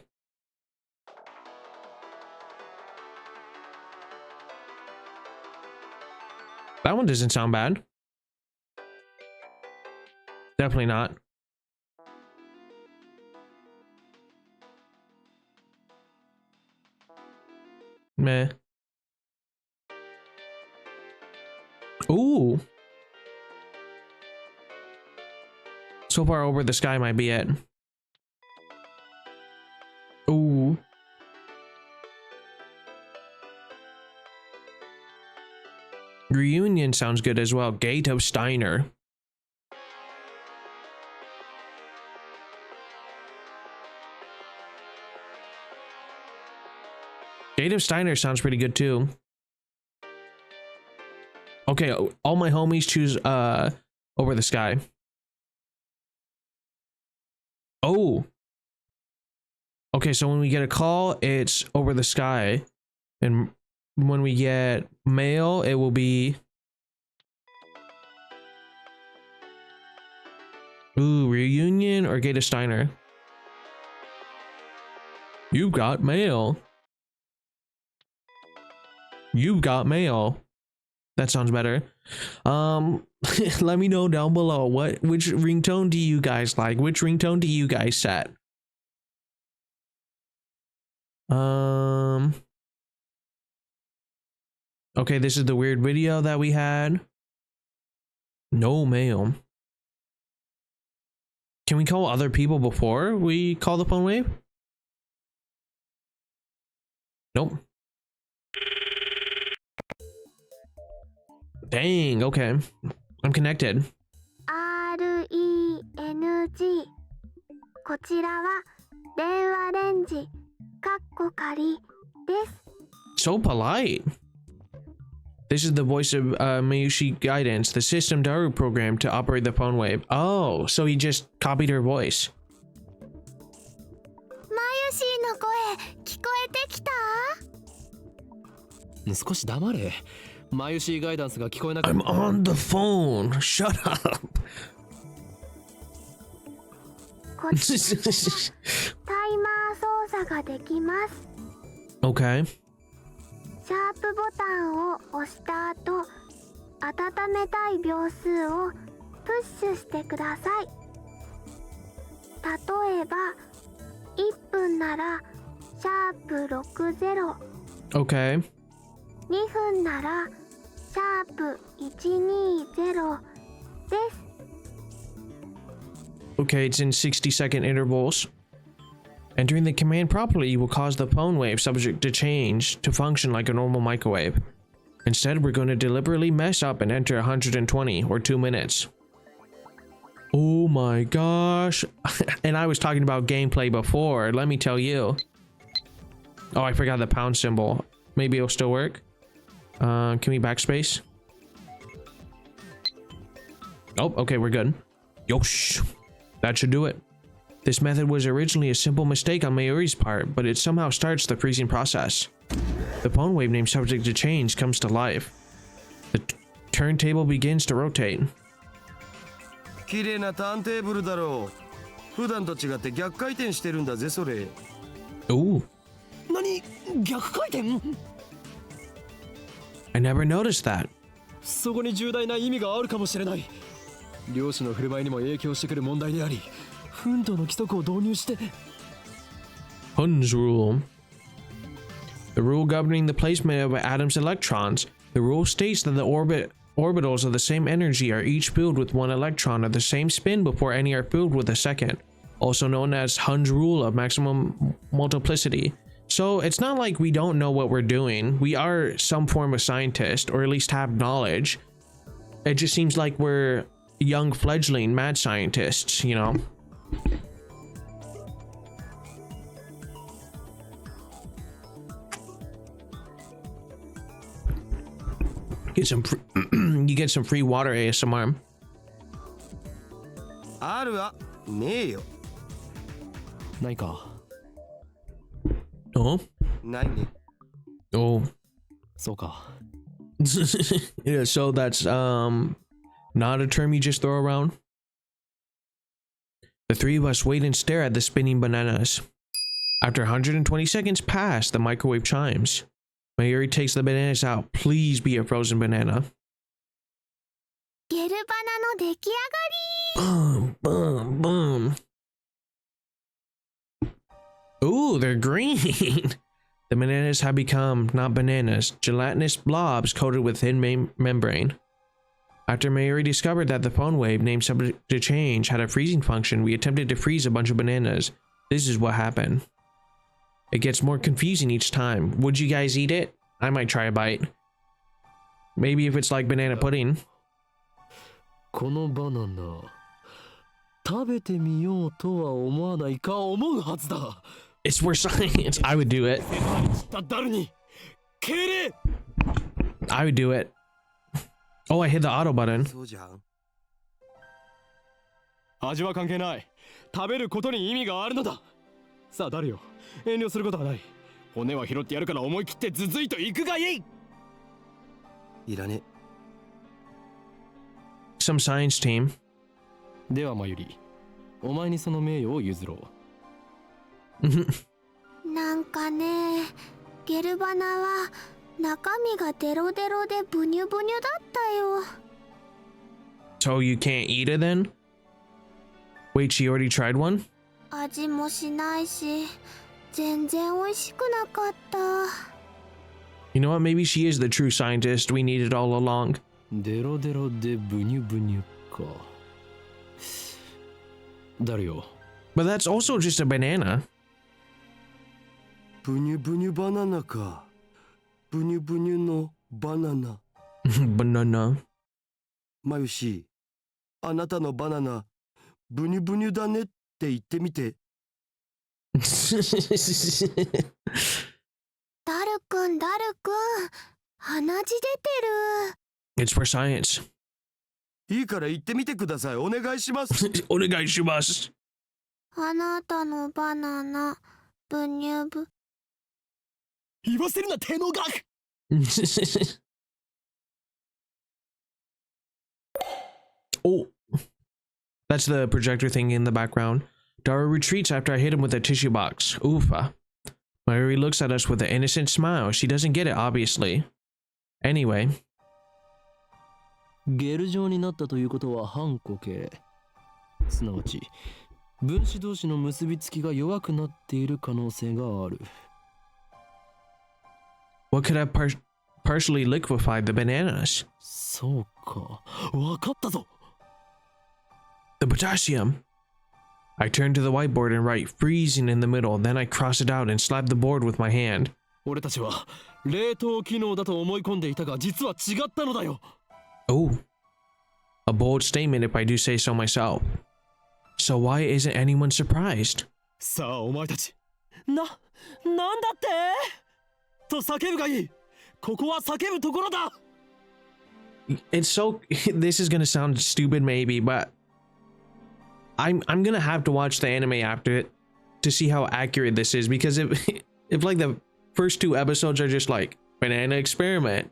That one doesn't sound bad. Definitely not. Meh. Ooh. So far, over the sky might be it. Ooh. Reunion sounds good as well. Gate of Steiner. Gate of Steiner sounds pretty good too. Okay, all my homies choose over the sky. Oh. Okay, so when we get a call, it's over the sky. And when we get mail, it will be... Ooh, Reunion or Gate of Steiner? You've got mail. You've got mail. That sounds better. Let me know down below which ringtone do you guys like? Which ringtone do you guys set? Okay, this is the weird video that we had. No mail. Can we call other people before we call the phone wave? Nope. Dang, okay. I'm connected. RENG こちらは電話レンジかっこ仮です。 So polite. This is the voice of Mayushi Guidance, the system Daru program to operate the phone wave. Oh, so he just copied her voice. マユシーの声聞こえてきた？少し黙れ。マユシーガイダンスが聞こえなかった。 I'm on the phone. Shut up. こちらタイマー操作ができます。 Okay. シャープボタンを押した後、温めたい秒数をプッシュしてください。例えば、1分ならシャープ60、 Okay. 2分ならシャープ120です。 Okay, it's in 60-second intervals. Entering the command properly will cause the phone wave subject to change to function like a normal microwave. Instead, we're going to deliberately mess up and enter 120 or 2 minutes. Oh my gosh. And I was talking about gameplay before, let me tell you. Oh, I forgot the pound symbol. Maybe it'll still work. Can we backspace? Oh, okay, we're good. Yosh. That should do it. This method was originally a simple mistake on Mayuri's part, but it somehow starts the freezing process. The phone wave name subject to change comes to life. The turntable begins to rotate. 綺麗なターンテーブルだろう。普段と違って逆回転してるんだぜそれ。 Ooh. 何？逆回転？ I never noticed that. そこに重大な意味があるかもしれない。漁師の振る舞いにも影響してくる問題であり、奮闘の規則を導入して。 Hund's rule. The rule governing the placement of atoms' electrons. The rule states that the orbitals of the same energy are each filled with one electron of the same spin before any are filled with a second, also known as Hund's rule of maximum multiplicity. So it's not like we don't know what we're doing. We are some form of scientist, or at least have knowledge. It just seems like we're young fledgling mad scientists, you know? Get some you get some free water ASMR. あるわねえよ。ないか。 Oh? ないね。 Oh. そうか。 Yeah, so that's not a term you just throw around. The three of us wait and stare at the spinning bananas. After 120 seconds pass, the microwave chimes. Mayuri takes the bananas out. Please be a frozen banana. ゲルバナの出来上がり。 Boom, boom, boom. Ooh, they're green. The bananas have become not bananas, gelatinous blobs coated with thin membrane. After Mayuri discovered that the phone wave named Subject to Change had a freezing function, we attempted to freeze a bunch of bananas. This is what happened. It gets more confusing each time. Would you guys eat it? I might try a bite. Maybe if it's like banana pudding. このバナナ食べてみようとは思わないか思うはずだ It's for science. I would do it. 誰に敬礼 I would do it. Oh, I hit the auto button. そうじゃん。味は関係ない食べることに意味があるのださあ誰よ遠慮することはない骨は拾ってやるから思い切ってズズイと行くがいいいらね。Some science team. ではまゆりお前にその名誉を譲ろなんかね、ゲルバナは中身がデロデロでブニュブニュだったよ。 So you can't eat it then? Wait, she already tried one? 味もしないし、全然美味しくなかった。 You know what? Maybe she is the true scientist we needed all along. デロデロでブニュブニュか誰よ But that's also just a banana. ブニュブニュバナナか。ブニュブニュのバナナ。Banana. まゆし、あなたのバナナ、ブニュブニュだねって言ってみて。ダルくん、鼻血出てる。 It's for science. いいから言ってみてください。お願いします。お願いします。あなたのバナナ、ブニュブ。言わせるな手の額 Oh, that's the projector thing in the background. Dara retreats after I hit him with a tissue box. Oofa. Mayuri looks at us with an innocent smile. She doesn't get it, obviously. Anyway. ゲル状になったということは反固形すなわち分子同士の結びつきが弱くなっている可能性がある What could have partially liquefied the bananas? そうかわかったぞ The potassium. I turn to the whiteboard and write freezing in the middle. Then I cross it out and slap the board with my hand. 俺たちは冷凍機能だと思い込んでいたが実は違ったのだよ Oh. A bold statement if I do say so myself. So why isn't anyone surprised? さあお前たちなんだってと叫ぶがいいここは叫ぶところだ It's so this is gonna sound stupid maybe, but I'm gonna have to watch the anime after it to see how accurate this is, because if like the first two episodes are just like banana experiment,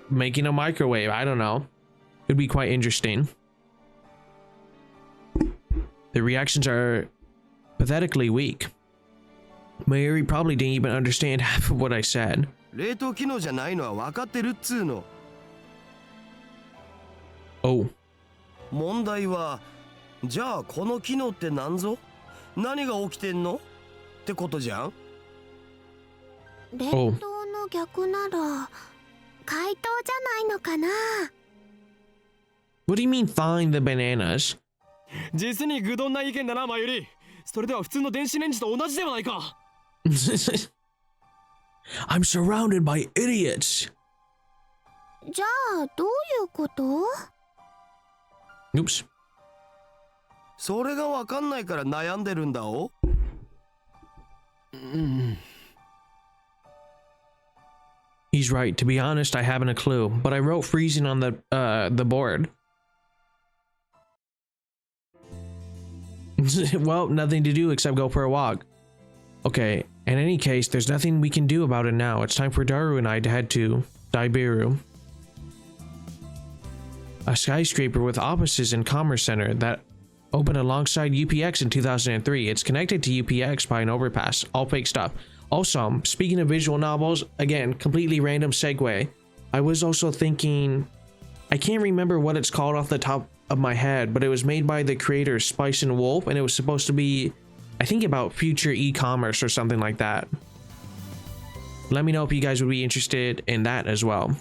making a microwave, I don't know, it'd be quite interesting. The reactions are pathetically weak. Mayuri probably didn't even understand half of what I said. 冷凍機能じゃないのは分かってるっつうの。Oh. 問題は、じゃあこの機能って何ぞ？何が起きてんの？ってことじゃん。冷凍の逆なら解凍じゃないのかな。 What do you mean thawing the bananas? 実に愚鈍な意見だなマユリそれでは普通の電子レンジと同じではないか I'm surrounded by idiots. じゃあどういうこと？ Oops. それが分かんないから悩んでるんだお。He's right. To be honest, I haven't a clue, but I wrote freezing on the board. Well, nothing to do except go for a walk. Okay, in any case, there's nothing we can do about it now. It's time for Daru and I to head to Daibiru, a skyscraper with offices and commerce center that opened alongside UPX in 2003. It's connected to UPX by an overpass. All fake stuff. Also, speaking of visual novels, again, completely random segue. I was also thinking, I can't remember what it's called off the top of my head, but it was made by the creator Spice and Wolf, and it was supposed to be, I think, about future e-commerce or something like that. Let me know if you guys would be interested in that as well.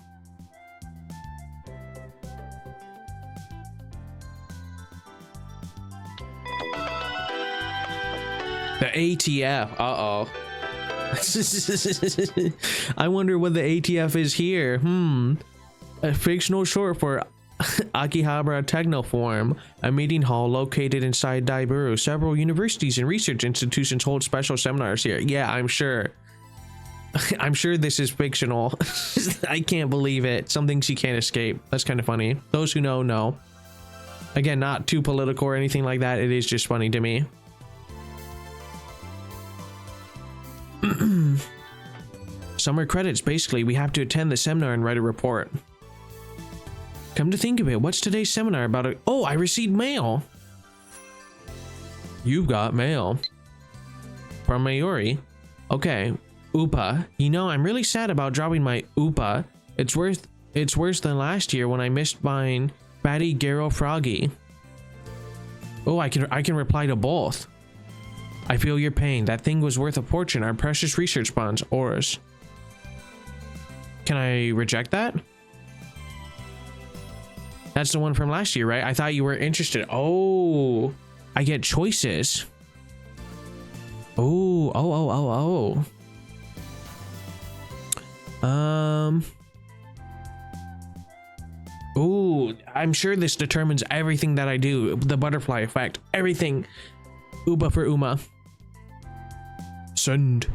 The ATF. Uh-oh. I wonder what the ATF is here. A fictional short for Akihabara Technoform, a meeting hall located inside Daiburu. Several universities and research institutions hold special seminars here. Yeah, I'm sure. I'm sure this is fictional. I can't believe it. Some things you can't escape. That's kind of funny. Those who know, know. Again, not too political or anything like that. It is just funny to me. Summer credits. Basically, we have to attend the seminar and write a report. Come to think of it, what's today's seminar about? Oh, I received mail. You've got mail. From Mayuri. Okay. Upa. You know, I'm really sad about dropping my Upa. It's worse than last year when I missed mine Fatty Garo Froggy. Oh, I can reply to both. I feel your pain. That thing was worth a fortune. Our precious research bonds, ores. Can I reject that? That's the one from last year, right? I thought you were interested. Oh, I get choices. Oh. Ooh, I'm sure this determines everything that I do. The butterfly effect. Everything. Uba for Uma. Send.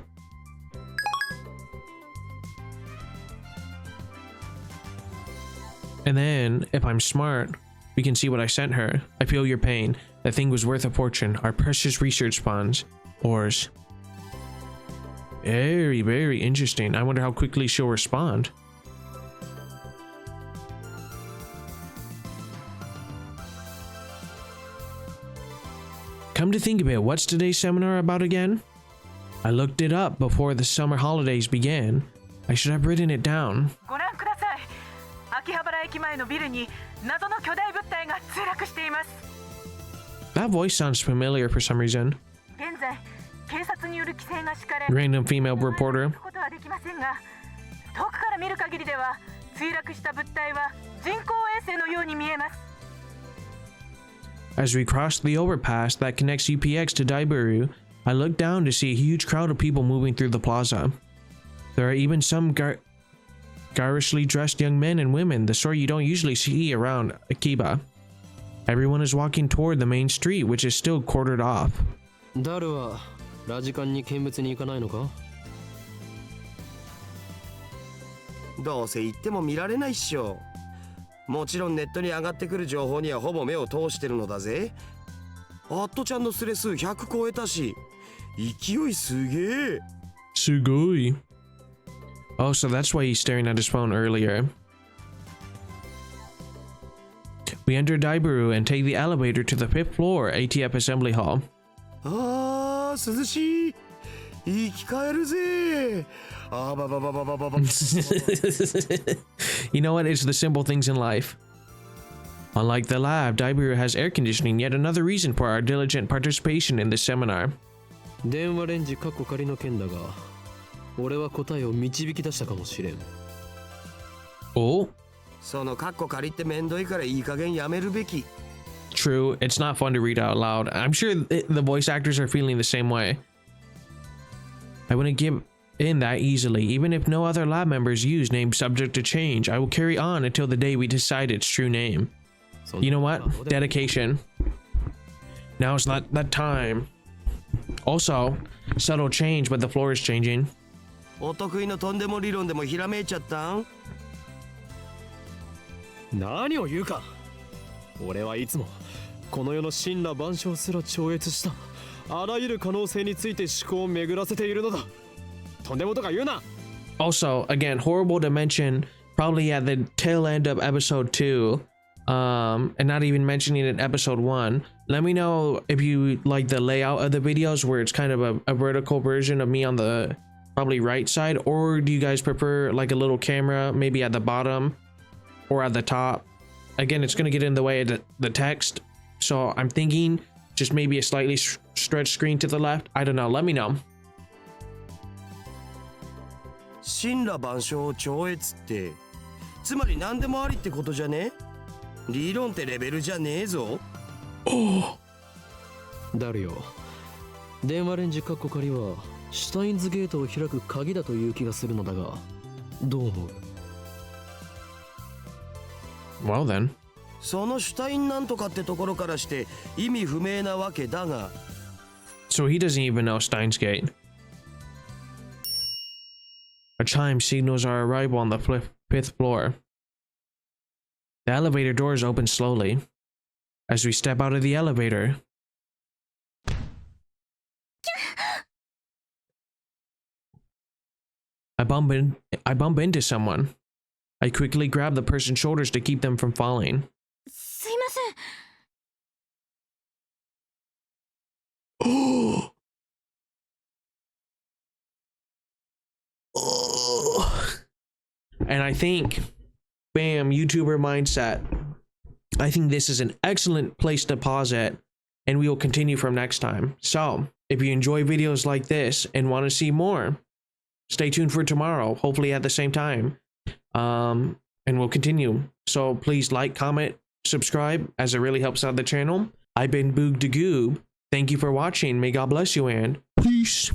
And then, if I'm smart, we can see what I sent her. I feel your pain. That thing was worth a fortune. Our precious research bonds. Ores. Very, very interesting. I wonder how quickly she'll respond. Come to think of it, what's today's seminar about again? I looked it up before the summer holidays began. I should have written it down. That voice sounds familiar for some reason. Random female reporter. As we crossed the overpass that connects UPX to Daiburu, I looked down to see a huge crowd of people moving through the plaza. There are even some garishly dressed young men and women, the sort you don't usually see around Akiba. Everyone is walking toward the main street, which is still quartered off. ダルはラジカンに見物に行かないのか？どうせ行っても見られないっしょ。もちろんネットに上がってくる情報にはほぼ目を通してるのだぜ。アットちゃんのスレ数100超えたし、勢いすげえ。すごい。Oh, so that's why he's staring at his phone earlier. We enter Daiburu and take the elevator to the 5th floor ATF Assembly Hall. ああ、涼しい。生き返るぜ。あばばばばばばば。You know what? It's the simple things in life. Unlike the lab, Daiburu has air conditioning, yet another reason for our diligent participation in this seminar. 電話レンジカッコ仮の件だが、俺は答えを導き出したかもしれん。Oh? そのカッコ仮ってめんどいからいい加減やめるべき。True, it's not fun to read out loud. I'm sure the voice actors are feeling the same way. I wouldn't give in that easily. Even if no other lab members use name subject to change, I will carry on until the day we decide its true name. You know what? Dedication. Now it's not that time. Also, subtle change, but the floor is changing. お得意のとんでも理論でもひらめいちゃったん？何を言うか。俺はいつもこの世の神羅万象すら超越したあらゆる可能性について思考を巡らせているのだ。とんでもとか言うな。Also, again, horrible to mention probably at the tail end of episode 2, and not even mentioning it in episode 1. Let me know if you like the layout of the videos where it's kind of a vertical version of me on the probably right side, or do you guys prefer like a little camera maybe at the bottom or at the top? Again, it's going to get in the way of the text, so I'm thinking just maybe a slightly stretched screen to the left. I don't know. Let me know. 神羅万象を超越ってつまり何でもありってことじゃね？理論ってレベルじゃねえぞ。ダルよ、電話レンジカッコ仮はシュタインズゲートを開く鍵だという気がするのだが、どう思う？ Well then. そのシュタインなんとかってところからして意味不明なわけだが。 So he doesn't even know Steins Gate. A chime signals our arrival on the fifth floor. The elevator doors open slowly. As we step out of the elevator, I bump into someone. I quickly grab the person's shoulders to keep them from falling. すいません。 And I think, bam, YouTuber mindset. I think this is an excellent place to pause it, and we will continue from next time. So, if you enjoy videos like this and want to see more, stay tuned for tomorrow, hopefully at the same time. And we'll continue. So please like, comment, subscribe, as it really helps out the channel. I've been Boog the Goob. Thank you for watching. May God bless you, and peace.